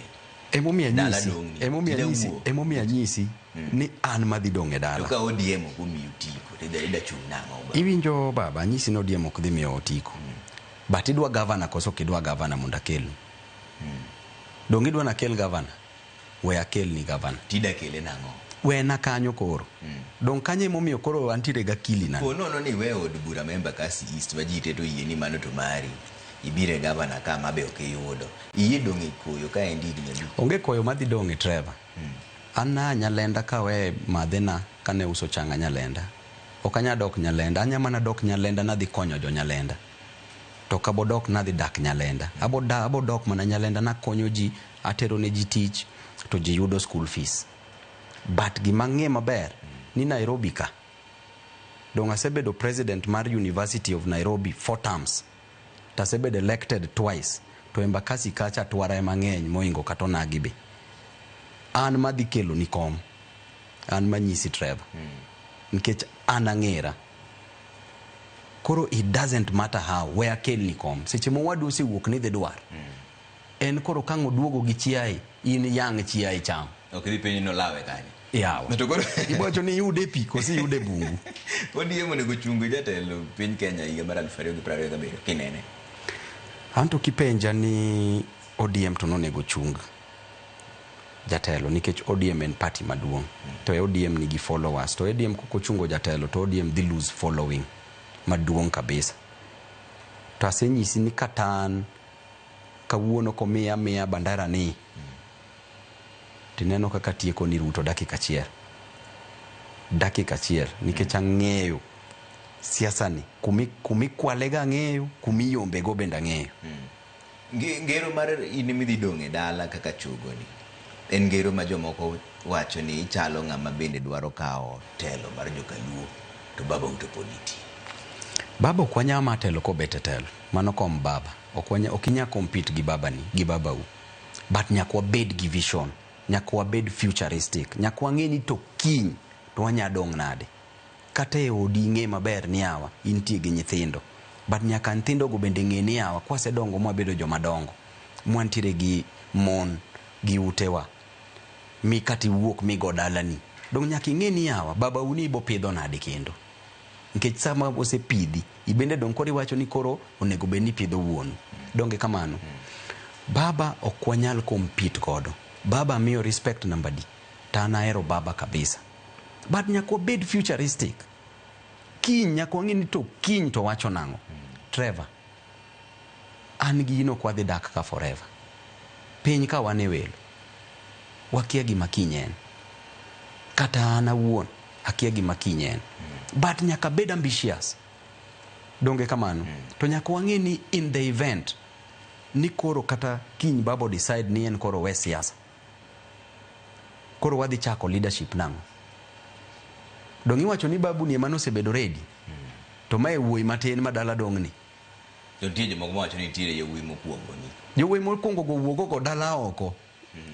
emomi anyisi ni an madhi dong e dala to ka ODM ok omiyo tiko tida chung nang'o iwinjo baba anyisi no ODM ok dhi miyo tiko but idwa governor koso kidwa governor mondo akel dong idwa na kel governor we akel ni governor tida kele nang'o we na kanyo koro dong kanye momiyo koro antire ga kili na no ni we od bura member kasi east wajite to yie ni mano to mari ibire governor kama be ok yudo iye dong ikoyo ka endi ni onge koyo madhi dong e Trevor anna Nyalenda ka we madhena kane uso changa Nyalenda okanya dok Nyalenda anya mana dok Nyalenda na dhi konyo jo Nyalenda to kabodok na dhi dak Nyalenda abodok mana Nyalenda na konyo ji atero ne ji tich to ji yudo school fees but gimang'e maber ni Nairobi ka dong asebedo president mar University of Nairobi 4 terms tasebedo elected twice to Embakasi kacha twara mang'eny moingo katonagi be an madhi kelo ni kom an manyisi Trevor nikech an ang'era koro it doesn't matter how where kel ni kom seche mo wadu osewuok ni dhi dwar en koro kango duogo gi chiaye in yang chiaye cham ok dhi penyo no lawe kanye yawa ibocho ni yude pi kosi yude bungu. ODM onego chungo jatelo piny Kenya higa mar 2027 kinene. Anto kipenja ni ODM to nonego chung jatelo nikech ODM en party maduong'. To ODM nigi followers. To ODM koko chungo jatelo to ODM dhi lose following maduong' kabisa. To asenyisi ni katan kawuono komiya bandera ni tineno kaka tieko ni Ruto dakika achiel nikech ang'eyo siasa ni kumi kwalega ang'eyo kumi yombe go bende ang'eyo. Ngero mar in midhi dong' e dala kaka chogo ni en ngero ma jomoko wacho ni chalo ng'ama bende dwaro kawo telo mar jokaluo to baba utopoliti. Baba okwanya matelo ko bete telo mano kom baba okinya compete gi baba ni gi baba u, but nyakwa bed gi vision, nyakwa bed futuristic, nyakwa ng'e ni to kiny to wanya dong' nade kata e odi ng'e maber ni yawa intie gi nyithindo, but nyaka nyithindo go bende ng'e ni yawa kwase dongo mwa bedo joma dongo mwantiere gi mon gi utewa mi kati wuok mi go dalani dong nyaki ng'e ni yawa baba uni ibo pidho nade kendo nikech sama osepidhi ibende dong kori wacho ni koro onego bed ni pidho wuonu donge kamano. Baba okwanyal compete godo, baba miyo respect number di tana ero baba kabisa, but nyako bed futuristic. Kiny nyako ng'e ni to kiny to wacho nango. Trevor, an gi ino kwa dhi dak ka forever piny ka wane welo wakia gima kiny en kata ana wuon akia gima kiny en, but nyaka bed ambitious donge kamano. To nyaka wang'e ni in the event ni koro kata kiny babo decide ni en koro we siasa koro wadhi chako leadership nango dong iwacho ni babu ni emano osebedo ready to mae wuoi matin madala dong ni to tije moko wacho ni tire yowuoi mokuongo ni yowuoi mokuongo go wuogo go dala oko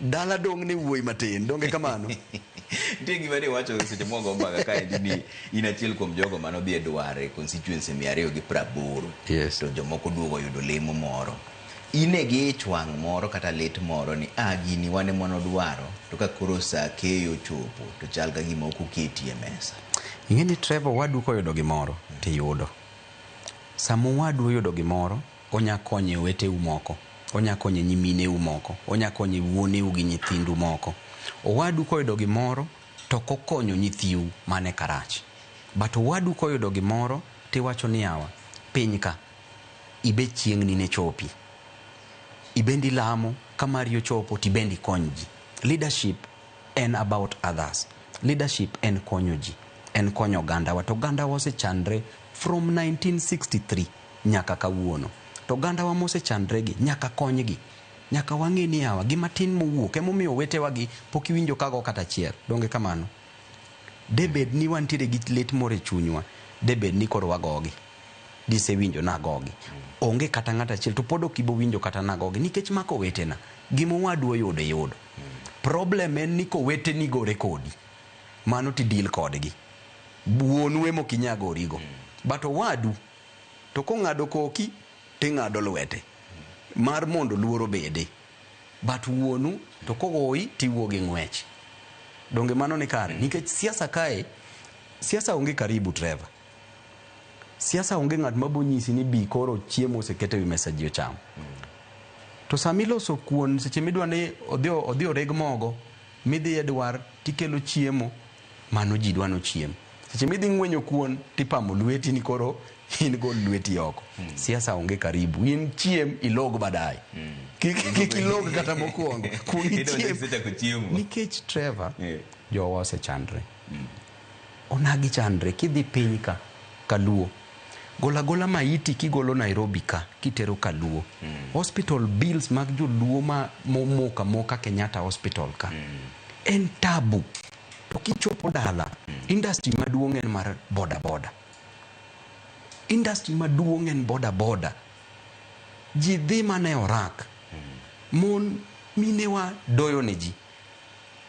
dala dong ni wuoi matin donge kamano. Tie gima ne wacho seche moko mbaga ka ni in achiel kuom jogo mano dhi edware constituency 280. Yes. To jomoko duogo yudo lemo moro ine gi chwang' moro kata lit moro ni gini wane mono dwaro to ka koro sa keyo chopo to chal ka gima ok oketi e mesa. Ing'e ni Trevor wadu koyudo gimoro tiyudo samo wadu yudo gimoro onya konye wete umoko, onya konye nyimine umoko, onya konye wuone u gi nyithindu moko. Owadu koyudo gimoro to kokonyo nyithiu mane karach, but owadu koyudo gimoro tiwacho ni yawa piny ka ibe chieng'ni ne chopi ibendi lamo kamari ochopo tibendi konji. Leadership en about others, leadership en konyo ji, en konyo ganda wa. To ganda wa osechandre from 1963 nyaka kawuono, to ganda wa mosechandre gi nyaka konygi. Nyaka wang'e ni yawa gima tin mowuok emomiyo wetewa gi pok iwinjo kago kata chier donge kamano. Debed ni wantiere gi lit more chunywa, debed ni koro wagogi dise winjo nagogi onge kata ng'ata achiel to pod ok ibo winjo kata nagogi nikech mako wetena gimo wadu yudo. Problem en ni ko weteni gore kodi mano ti deal kodgi buonu emo kinyagorigo, but wadu to kong'ado koki ting'ado lwete mar mondo luoro bede, but wuonu to kogoi tiwuogi ng'wech donge mano ni kare. Nikech siasa kae siasa onge karibu Trevor, siasa onge ng'at mabonyisi ni bi koro chiemo osekete wi mesa ji ocham. To samiloso kuon seche midwa ni odhi oreg mogo midhi edwar tikelo chiemo mano ji dwano chiemo. Seche midhi ng'wenyo kuon tipamo lweti ni koro in gol lweti oko. Siasa onge karibu, in chiem ilog badai kik ilog kata mokuongo kuongi chiem. Nikech Trevor jowa osechandre onagi chandre kidhi piny ka kaluo gola maiti kigolo Nairobi ka kitero kaluo hospital bills mag joluo moka Kenyatta hospital ka en tabu. To kichopo dala industry maduong' en mar boda industry maduong' en boda ji dhi mane orak mon minewa doyo ne ji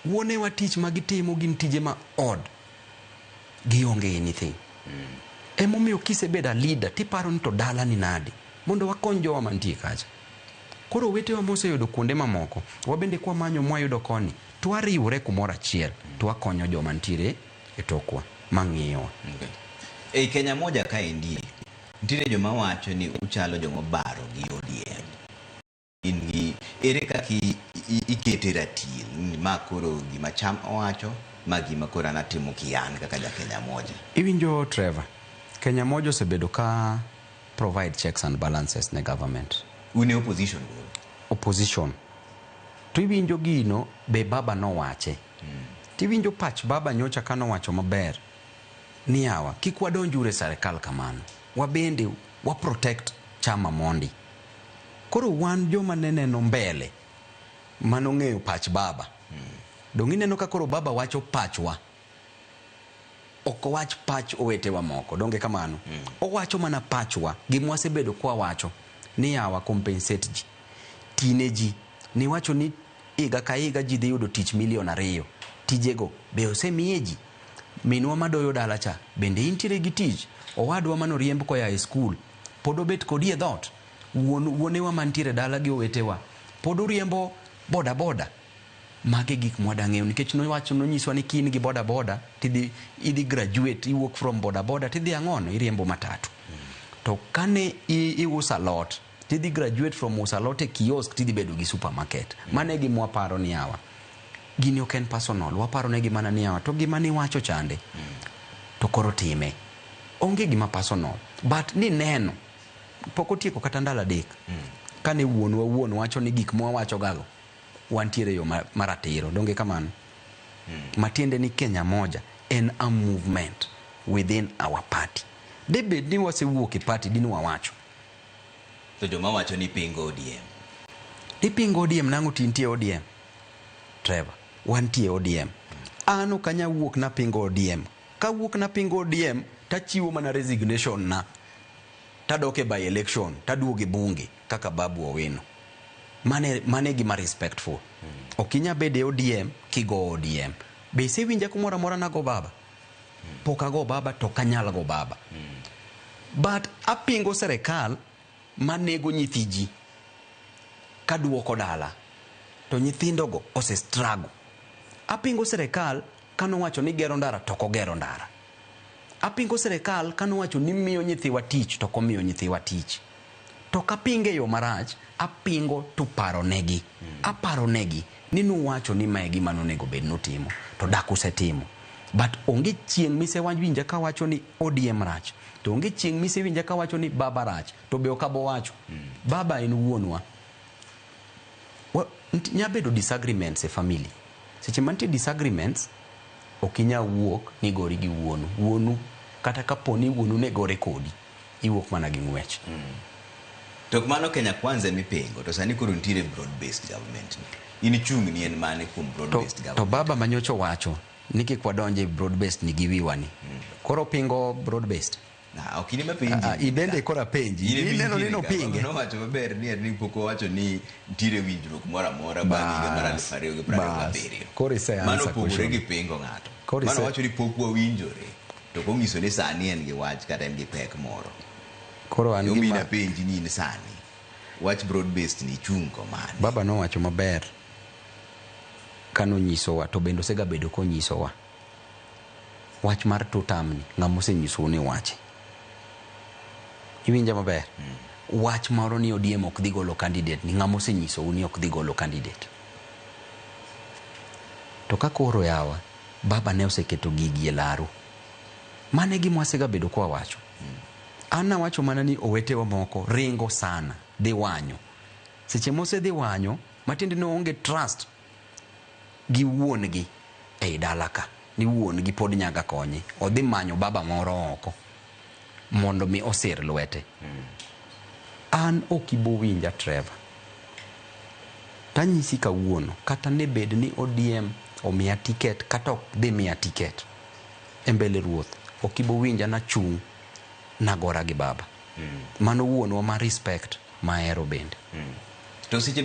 wuonewa tich magitimo gin tije ma odd gionge anything. Emomiyo kisebeda leader tiparo ni to dala ni nadi mondo wakony jowa mantie kacha. Koro wetewa moseyudo kuonde mamoko wabende kwa manyo mwayudo koni twariwre kumoro achiel twakonyo joma ntiere e tokwa mang'iyowa. Ei Kenya moja kaendi nitiere joma wacho ni uchalo joma baro gi ODM. In gi ere kaka ikete ratil ma koro gima cham owacho ma gima koro anatimo kian kaka ja Kenya moja. Iwinjo Trevor, Kenya moja osebedo ka provide checks and balances ne government. Une opposition golo. Opposition. To iwinjo gino be baba nowache. Tiwinjo pach baba nyocha kano wacho maber ni yawa kik wadonjure serikal kamano. Wabende wa protect chama mondi. Koro wan joma neneno mbele mano ng'eyo pach baba. Dong ineno ka koro baba wacho pachwa. Oko wach pach owetewa moko donge kamano. Owacho mana pachwa gima wasebedo kwa wacho ni yawa compensate ji. Tine ji ni wacho ni iga ka iga ji dhi yudo tich milion 2. Tijego be osemiye ji. Minwa madoyo dala cha bende intiere gi tich. Owadwa mano riemb koya e skul pod obet kodi e dhot. Wuonewa mantiere dala gi owetewa pod oriembo boda boda. Mage gik mwada ng'eyo nikech nowacho nonyiswa ni kin gi boda boda tidhi graduate iwuok from boda boda tidhi ang'ono iriembo matatu. To kane iusa lot tidhi graduate from usa lot e kiosk tidhi bedo gi supermarket. Mane gi mwaparo ni yawa. Gini ok en personal, waparo ne gima ni yawa to gima ni wacho chande. To koro time. Onge gima personal, but ni neno poko tieko kata ndala 3. Kane wuon wacho ni gik mwa wacho gago wantiere yo maratiro donge kamano. Matiende ni Kenya moja en a movement within our party. Debe ni wasewuok e party dinu wawacho. To joma wacho ni pingo ODM. Ni pingo ODM nango tintie ODM. Trevor, wantie ODM. Ano kanya wuok na pingo ODM. Ka wuok na pingo ODM tachiwo mana resignation na. Tadoke by election, taduoge bunge kaka Babu Owino. Mane gima respectful. Okinya bede ODM kigo ODM. Be se winja kumora mora na go baba. Poka go baba to kanyala go baba. But apingo serikal manego nyithiji kaduoko dala. To nyithindo go ose struggle. Apingo serikal kano wacho ni gero ndara to kogero ndara. Apingo serikal kano wacho ni miyo nyithiwa tich to komiyo nyithiwa tich. To kapinge yo marach apingo to paro negi. Aparo negi ni nuwacho ni maegi manonego bed notimo to dakuse timo. But onge chieng' mise winja ka wacho ni ODM rach. To onge chieng' mise winja ka wacho ni baba rach. To be okabo wacho. Baba en wuonwa. Nyabedo disagreements e family. Seche mantie disagreements okinya wuok ni gori gi wuonu. Wuonu kata kaponi wuonu ne gore kodi iwuok mana gi ng'wech. To mano Kenya kwanza mipingo to sani koro ntiere broad based government. Ini chung ni en mane kum broad based government. To baba manyocho wacho ni kik wadonje broad based ni giwiwani. Koro pingo broad based. Na okini mapinji. Ibende kora penji. Ineno nino pinge. No wacho maber ni poko wacho ni ntiere winjruok mora mora bang' higa mar 2027. Koro ise answer. Mano pogore gi pingo ng'ato. Mano wacho ni pok wawinjore. To kongiso ni sani en gi wach kata en gi pek moro. Koro an gima penji ni sani. Wach broad based ni chung komane. Baba no wacho maber. Kano nyisowa to bendo sega bedo ko nyisowa. Wach mar tutamni ng'amose nyiso ni wache. Iwinja maber. Wach moro ni ODM ok dhi golo candidate ni ng'amose nyiso ni ok dhi golo candidate. To ka koro yawa baba ne oseketo gigi e laru. Mane gima wasega bedo kwa wacho. Ana wacho mana ni owetewa moko ringo sana dhi wanyo. Seche mose dhi wanyo matinde no onge trust gi wuongi e dalaka ni wuongi pod nyaga konye. Odhi manyo baba moro oko mondo mi osir lwete. An okibo winja Trevor. Tanyisi ka wuono kata ne bed ni ODM omiya tiket kata ok dhi miya tiket e mbele ruoth okibo winja na chung nagora gi baba. Mano wuonwa ma respect maero bende. To seche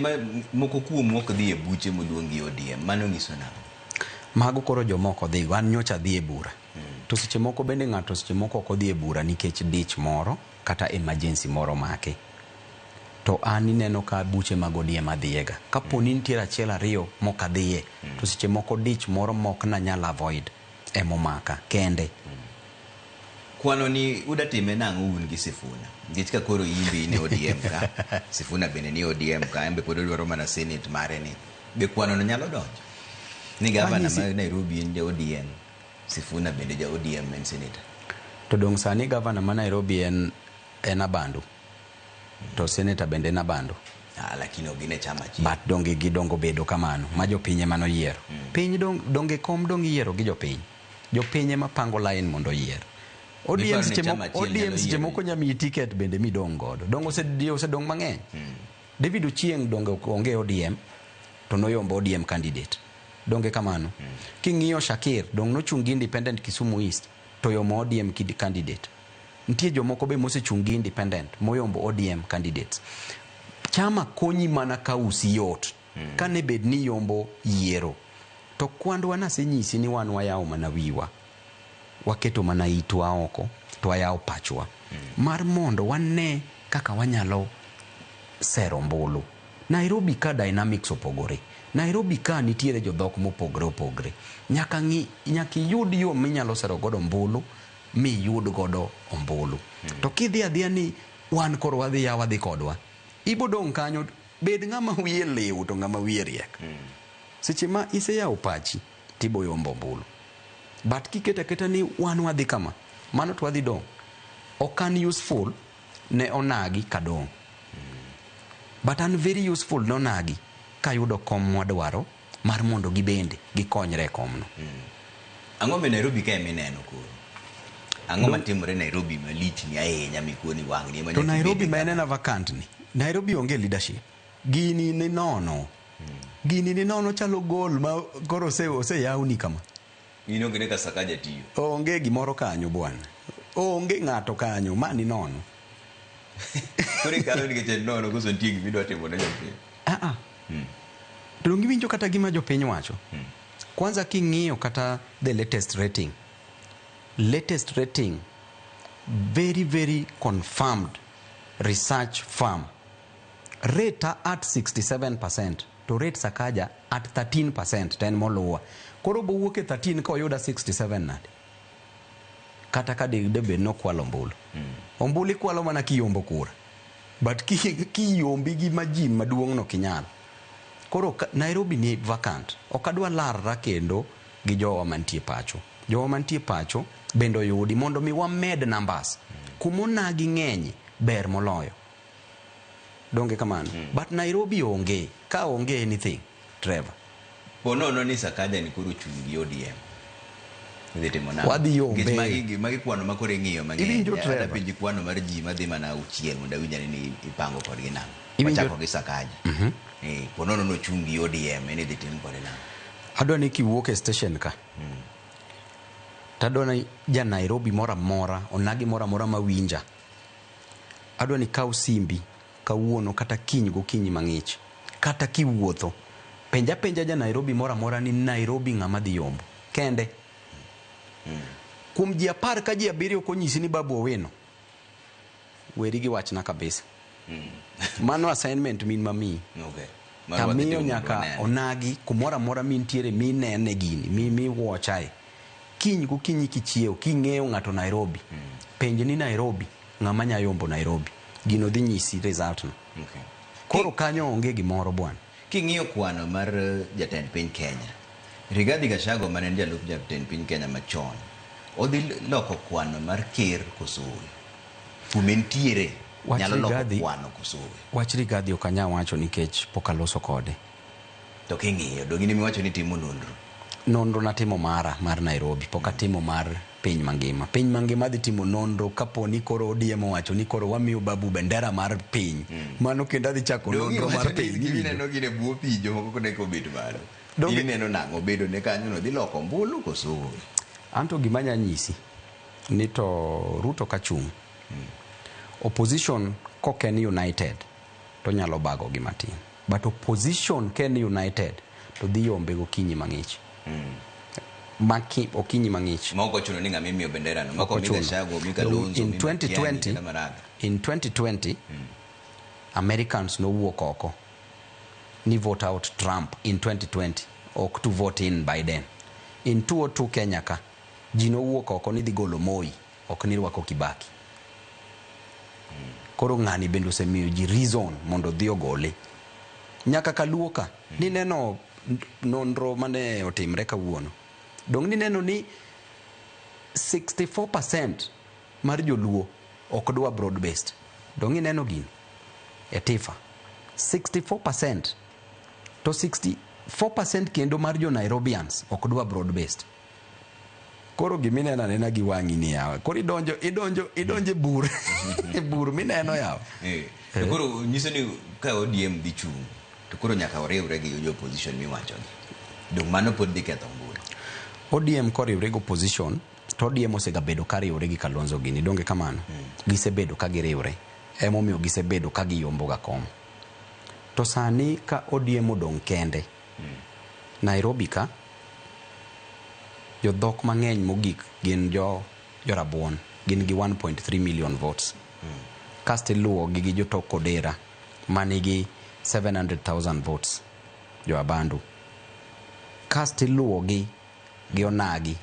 moko kuom ok dhi e buche moluongi ODM mano nyiso nang'o? Mago koro jomoko dhigo an nyocha dhi e bura. To seche moko bende ng'ato seche moko ok odhi e bura nikech dich moro kata emergency moro make. to an ineno ka buche mag ODM adhiega. Kapo ni nitiere achiel ariyo mok adhiye, to seche moko dich moro mok nanyal avoid emomaka kende. Kwano ni udatime nang'o un gi Sifuna? Nikech ka koro imbi ni ODM ka, Sifuna bende ni ODM ka, embe pod odwaro mana Senate mare ni. Be kwano no nyalo donjo? Ni gavana ma Nairobi en ja ODM, Sifuna bende ja ODM en senator. To dong sani gavana ma Nairobi en Abandu. To senator bende en Abandu. Lakini ogine chama chi. But donge gidongo bedo kamano, ma jopinye mano yiero. Piny donge kom donge yiero gi jopiny. Jopinye ma pango line mondo yiero. ODM seche moko nyamiyi ticket bende midong godo. Dong osedong mang'eny. David Ochieng donge onge ODM, to noyombo ODM candidate. Donge kamano. King'iyo Shakir, dong nochungi independent Kisumu East, to yomo ODM candidate. Nitie jomoko be mosechungi independent, moyombo ODM candidates. Chama konyi mana ka usi yot. Kane bed ni yombo yiero. To kwandwa nasenyisi ni wan wayawo mana wiwa. Waketo mana itwa oko, to wayawo pachwa. Mar mondo wane kaka wanyalo sero mbulu. Nairobi ka dynamics opogore. Nairobi ka nitiere jodhok mopogore. Nyaka iyud yo minyalo sero godo mbulu, mi yud godo ombulu. To kidhi adhiya ni wan koro wadhi yawa dhi kodwa. Ibo dong kanyo bed ng'ama wiye lew to ng'ama wiye riek. Seche ma iseyawo pachi tibo yombo mbulu. But kiketa ni wan wadhi kama, mano to wadhi dong. Okan useful ne onagi kadong. But an very useful ne onagi kayudo kom mwadwaro mar mondo gibende gikonyre komno. Ang'o me Nairobi ka emineno koro? Ang'o matimore Nairobi malich ni ahinya mikoni wang'ni? To Nairobi ma en vacant ni. Nairobi onge leadership. Gini ni nono. Gini ni nono chalo gol ma koro oseyawni kama. Gini onge ne ka Sakaja tiyo. Onge gimoro kanyo bwana. Onge ng'ato kanyo, mani nono. Kore kalo ni keche nono kuso ntie gimidwa timo na jopiny. To giwinjo kata gima jopiny wacho. Kwanza king'iyo kata the latest rating. Latest rating, very very confirmed research firm. Rate at 67%, to rate Sakaja at 13%, ten moluwa. Koro bo wuoke 13 ka oyuda 67 nade. Kata ka debe no kwalo ombulu. Ombulu kwalo mana kiyombo kura. But kiyombi gi majim maduong' no kinyal. Koro Nairobi ni vacant. Okadwa larra kendo gi jowa mantie pacho. Jowa mantie pacho bendo yudi mondo mi wamed numbers. Kumonagi ng'eny ber moloyo. Donge kamano. But Nairobi onge. Ka onge anything, Trevor. Ponono ni Sakaja ni kuru chungi ODM. Wadhi yombe. Magi kwano makore ng'iyo mang'eny. Ibinjo Trevor. Ada pinji kwano mar ji madhi mana uchiel mondo winjani ni ipango kodgi nang'o. Wachako gi Sakaja. Ponono no chungi ODM eni dhi tim kode nang'o. Adwa ni kiwuok e station ka. Tadwa ni ja Nairobi mora mora, onagi mora mora mawinja. Adwa ni kaw simbi kawuono kata kiny gokinyi mang'ich. Kata kiwuotho. Penja ja Nairobi mora mora ni Nairobi ng'ama dhi yombo. Kende. Kuom ji 10 ka ji 7 konyisi ni Babu Owino. Weri gi wachna kabisa. Mano assignment min mami. Okay. Tamiyo nyaka onagi kumora mora mintiere minene gini, mi watchae. Kiny gokinyi kichiew, king'eyo ng'ato Nairobi. Penje ni Nairobi, ng'ama nyayombo Nairobi. Gino dhi nyisi result no. Okay. Koro kanyo onge gimoro bwana. King'iyo kwano mar jatend piny Kenya, Rigathi Gachagua mane en jalup jatend piny Kenya machon, odhi loko kwano mar ker kosowe. Kumentiere nyalo loko kwano kosowe. Wach Rigathi ok anya wacho nikech pok aloso kode. To king'iyo dogini miwacho ni timo nonro. Nonro natimo mar Nairobi, pok atimo mar piny mangima. Piny mangima dhi timo nonro kapo ni koro ODM wacho ni koro wamiyo Babu bendera mar piny. Mano kendo adhi chako nonro mar piny. Gineno gine buo pijo moko kodeko bet malo. Gineno nang'o bedo ne kanyo no dhi loko mbulu kosowe. Anto gimanya nyisi ni to Ruto kachung'. Opposition koken united to nyalo bago gimatin. But opposition ken united to dhi yombe gokinyi mang'ich. Maki okinyi mang'ich. Moko chuno ni ng'ama miyo bendera no. Moko miga shago, miga lonzo, in 2020, Americans nowuok oko ni vote out Trump in 2020 ok to vote in Biden. In 2002 Kenya ka ji nowuok oko ni dhi golo Moi ok ni rwako Kibaki. Koro ng'ani bende osemiyo ji reason mondo dhi ogole. Nyaka Kaluo ka ni neno nonro mane otimre kawuono. Dong ni neno ni 64% mar joluo ok dwa broad based. Dong ni neno gini e Tifa 64% to 64% kendo mar jo Nairobians ok dwa broad based. Koro giminena nena gi wangi ni yawa. Koro idonje bur bur mineno yawa. To koro nyiso ni ka ODM dhi chung to koro nyaka oriwre gi jo opposition miwacho gi. Dong mano pod dhi ketho mbui. ODM koriwre gi opposition to ODM osegabedo ka riwre gi Kalonzo gini donge kamano. Gisebedo ka giriwre. Emomiyo gisebedo ka giyombo ga kom. To sani ka ODM odong kende. Nairobi ka jo dhok mang'eny mogik gin jo rabuon gin gi 1.3 million votes. Kasti luwo gi jo tok Kodera manigi 700,000 votes jo Abandu. Kasti luwo gi Onagi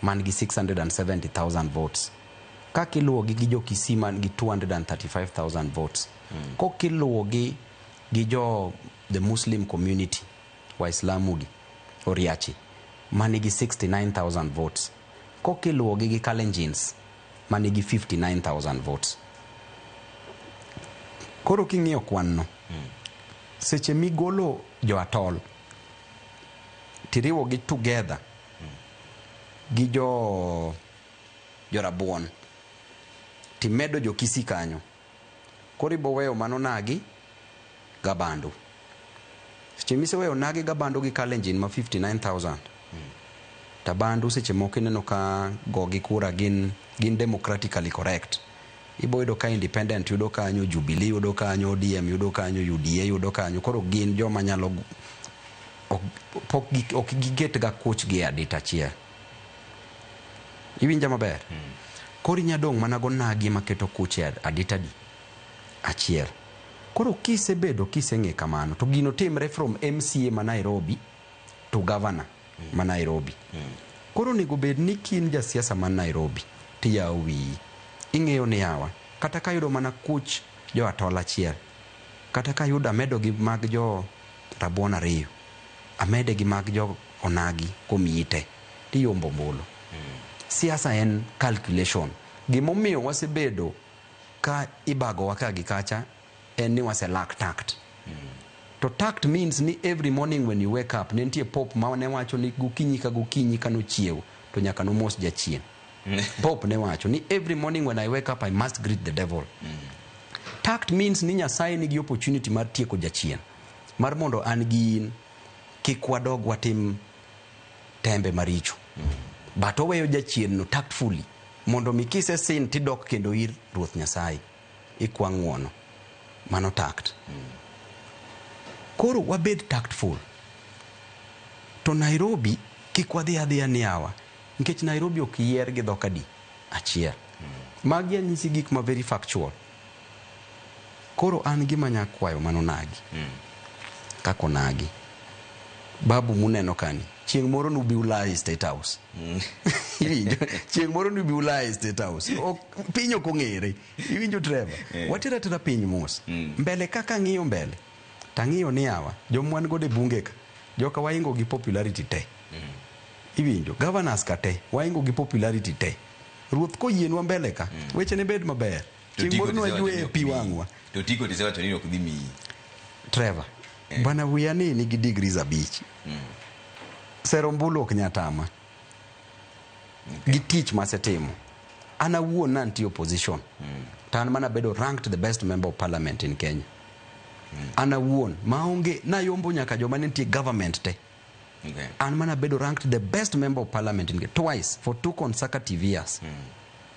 man gi 670,000 votes. Kakiluwo gi jo Kisii man gi 235,000 votes. Kokiluwo gi jo the Muslim community Waislamu gi Oriachi manigi 69,000 votes. Kokiluwo gi Kalenjins manigi 59,000 votes. Koro king'iyo kwan no seche migolo jo Atol tiriwo gi together gi jo Rabuon timedo jo Kisii kanyo. Koro ibo weyo mano Nagi Gabandu. Seche mise weyo Nagi Gabandu gi Kalenjin ma 59,000. Tabandu seche moko ineno ka gogi kura gin democratically correct. Ibo yudo ka independent yudo kanyo, Jubilee yudo kanyo, ODM yudo kanyo, UDA yudo kanyo. Koro gin joma nyalo ok giget ga coach gi adita chia. Iwinja maber. Koro inyadong mana go Nagi maketo coach adita di achiel. Koro kiseng'e kamano to gino timre from MCA ma Nairobi to governor ma Nairobi. Koro nego bed ni kin ja siasa ma Nairobi tiyawo wiyi. Ing'eyo ni yawa kata ka yudo mana kuch jo Atol achiel kata ka yudo amedo gi mag jo Rabuon ariyo amede gi mag jo Onagi komiyi te tiyombo mbolo. Siasa en calculation. Gimomiyo wasebedo ka ibago waka gi kacha en ni wase lack tact. To tact means ni every morning when you wake up nentie pop ma ne wacho ni gokinyi ka no chiew to nyaka no mos jachien. Pop ne wacho ni every morning when I wake up I must greet the devil. Tact means ni Nyasaye nigi opportunity mar tieko jachien. Mar mondo an gi kik wadog watim tembe maricho. But oweyo jachien no tactfully mondo mikise sin tidok kendo ir Ruoth Nyasaye ikwa ng'uono. Mano tact. Koro wabed tactful. To Nairobi kik wadhi adhiya ni yawa. Nikech Nairobi ok yier gi dhok adi achiel. Magi anyisi gik ma very factual. Koro an gima nyakwayo mano Nagi. Kako Nagi. Babu muneno kani. Chieng' moro nubi Ulaya State House. Chieng' moro nubi Ulaya State House. Piny ok ong'ere. Iwinjo Trevor. Watera tera piny mos. Mbele kaka ng'iyo mbele. Tang'iyo ni yawa. Jomwan gode bunge ka. Joka waingo gi popularity te. Iwinjo. Governors ka te. Waingo gi popularity te. Ruoth koyienwa mbele ka. Weche ne bed maber. Chieng' moro nwajwe pi wang'wa. To tiko tisewacho ni ok dhi miyi. Trevor. Bana wiya ni nigi degrees 5. Serombulu ok nyatama. Gi tich masetimo. Ana wuon nanti opposition. Tan mana bedo ranked the best member of parliament in Kenya. Ana wuon maonge na yombo nyaka joma nitie government te. An mana bedo ranked the best member of parliament in Kenya twice for 2 consecutive years.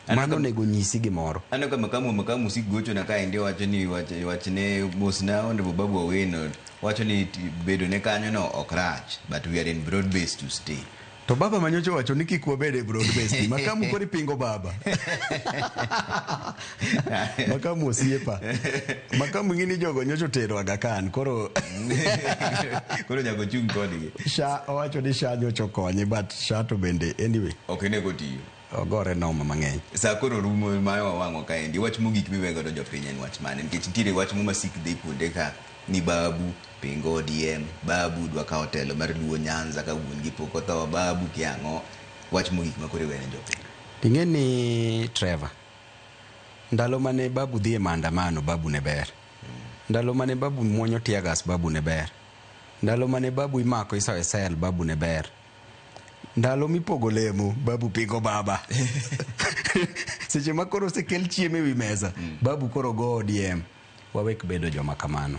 Mano nego nyisi gimoro. Ano kama makamu sigocho na ka ndio wacho ni wachne mosna onde Babu Owino wacho ni bedo ne kanyo no okrach but we are in broad base to stay. To baba manyocho wacho ni kik wabede broadcast. Makamu kori pingo baba. Makamu osiepa. Makamu ngini jogo nyocho tero Aga Khan. Koro nyako chung kodgi. Sha owacho ni Sha nyocho konye, but Sha to bende anyway. Ok nego tiyo. Ogore noma mang'eny. Sa koro rumo mayo wang'o kaendi. Wach mogik miwego do jopiny en wach mane. Nikech nitiere wach mo masik dhi kuonde ka ni Babu pingo ODM, Babu dwa kawo telo mar Luo Nyanza ka wuon gi pok otho, Babu kiang'o. Wach mogik ma koro wene jopiny. Ting'eni Trevor, ndalo mane Babu dhi e maandamano, Babu ne ber. Ndalo mane Babu muonyo tiagas, Babu ne ber. Ndalo mane Babu imako isawe sel, Babu ne ber. Ndalo mipogo lemo, Babu pingo baba. Seche ma koro sekel chiemo ewi mesa, Babu koro go ODM. Wawek bedo joma kamano.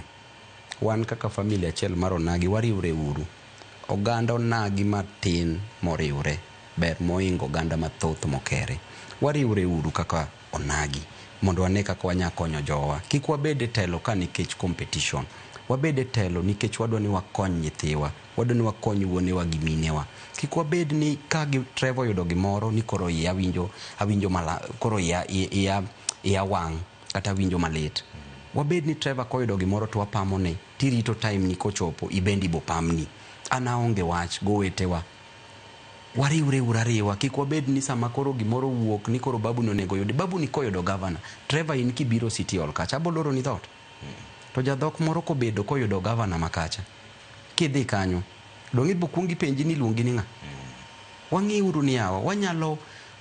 Wan kaka familia achiel mar Onagi wariwre uru. Oganda Onagi matin moriwre ber moingo oganda mathoth mokere. Wariwre uru kaka Onagi mondo wane kaka wanya konyo jowa. Kik wabede telo ka nikech competition. Wabede telo nikech wadwa ni wakony nyithiwa, wadwa ni wakony wuonewa gi minewa. Kik wabed ni ka Trevor yudo gimoro ni koro awinjo mala, koro ya wang kata winjo malit. Wabed ni Trevor koyudo gimoro to wapamone, tirito time ni kochopo ibendi bopamni. Anaonge wach go wetewa. Wariwre urariwa, kik wabed ni sama koro gimoro wuok ni koro Babu nonego yode. Babu ni koyudo governor. Trevor in kibiro City Hall kacha boloro ni thot. To jadhok moro kobedo koyudo governor makacha. Kidhi kanyo, dongi bukungi penji ni luongi ni ng'a. Wangi uru ni hawa,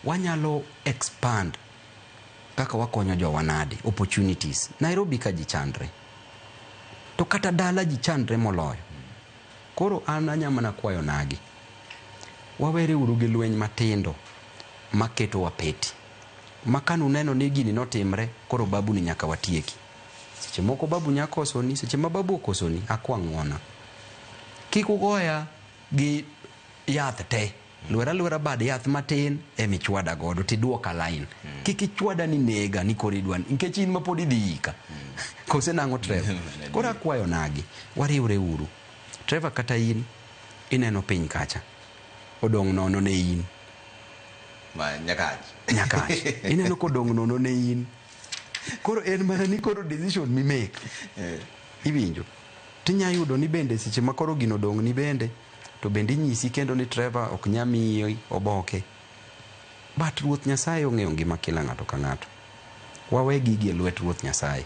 wanyalo expand kaka wakonyo jowa nade, opportunities. Nairobi ka ji chandre. To kata dala ji chandre moloyo. Koro an anyamana kwayo Onagi. Wawere uru gi lweny matindo maketo wapeti. Makanu neno ni gini notimre, koro Babu ni nyaka watieki. Seche moko Babu nyako osoni, seche ma Babu okosoni, akwang'ona. Kik ugoya gi yath te. Lwera bad yath matin emichwada godo tiduoka line. Kik ichwada ni nega ni koridwan nikech in mapodi dhika. Kose nango Trevor. Kora kwayo Onagi, wariwre uru. Trevor kata in ineno piny kacha. Odong' nono ne in. Ma nyakach. Ineno kodong' nono ne in. Koro en mana ni koro decision mi make. Iwinjo. Tinya yudo ni bende seche ma koro gino dong' ni bende to bende nyisi kendo ni Trevor ok nyami oboke. But Ruoth Nyasaye ong'eyo ngima kila ng'ato ka ng'ato. Wawe gigi e lwet Ruoth Nyasaye.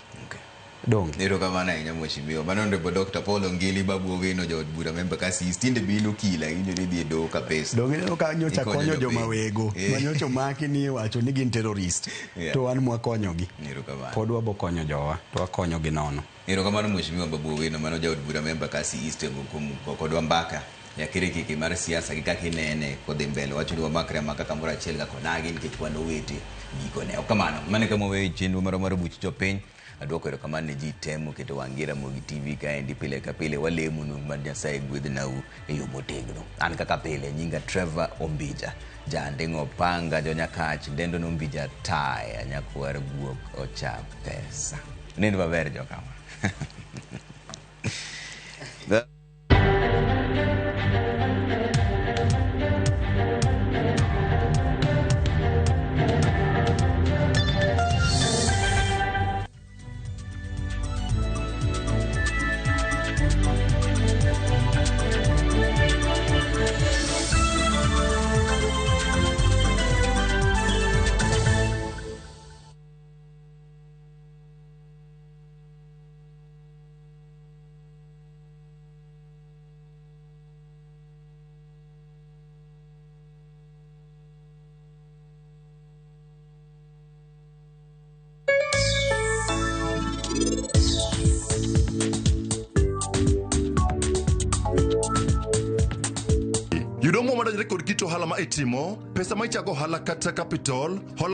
Donge. Nero kamana ina mheshimiwa. Manondo Dr. Paul Ongili, Babu Owino, Jod Bura member kasi stinde bilo kila inyo ni do ka pesa. Donge no ka nyocha konyo joma wego. Manyocho maki ni wacho ni gin terrorist. To wan mwakonyo gi. Nero kamana. Pod wabo konyo jowa, to wakonyo gi nono. Nero kamana mheshimiwa Babu Owino, mano Jod Bura member kasi East kodwa mbaka. Ya kiriki mar siasa gi kaka inene kodhi mbele wacho ni wamakre maka kamora achiel ga Onagi nikech wan owete giko ne. Kamano mane kama wewe chenro mar buch jopiny. Adwoko erokamano ne ji temo keto wangira Mogi TV kaendi pile ka pile walemo nu mar Nyasaye gwedhnau e yo motegno. An kaka pile nyinga Trevor Ombija, Jandeng'o Panga, Jonyakach, Ndendo Nombija Taya, Nyakwar Guok Ocha Pesa. Nendo maber jokama. Yudo mo madonjore kod kit ohala ma itimo, pesa ma ichako ohala kata capital,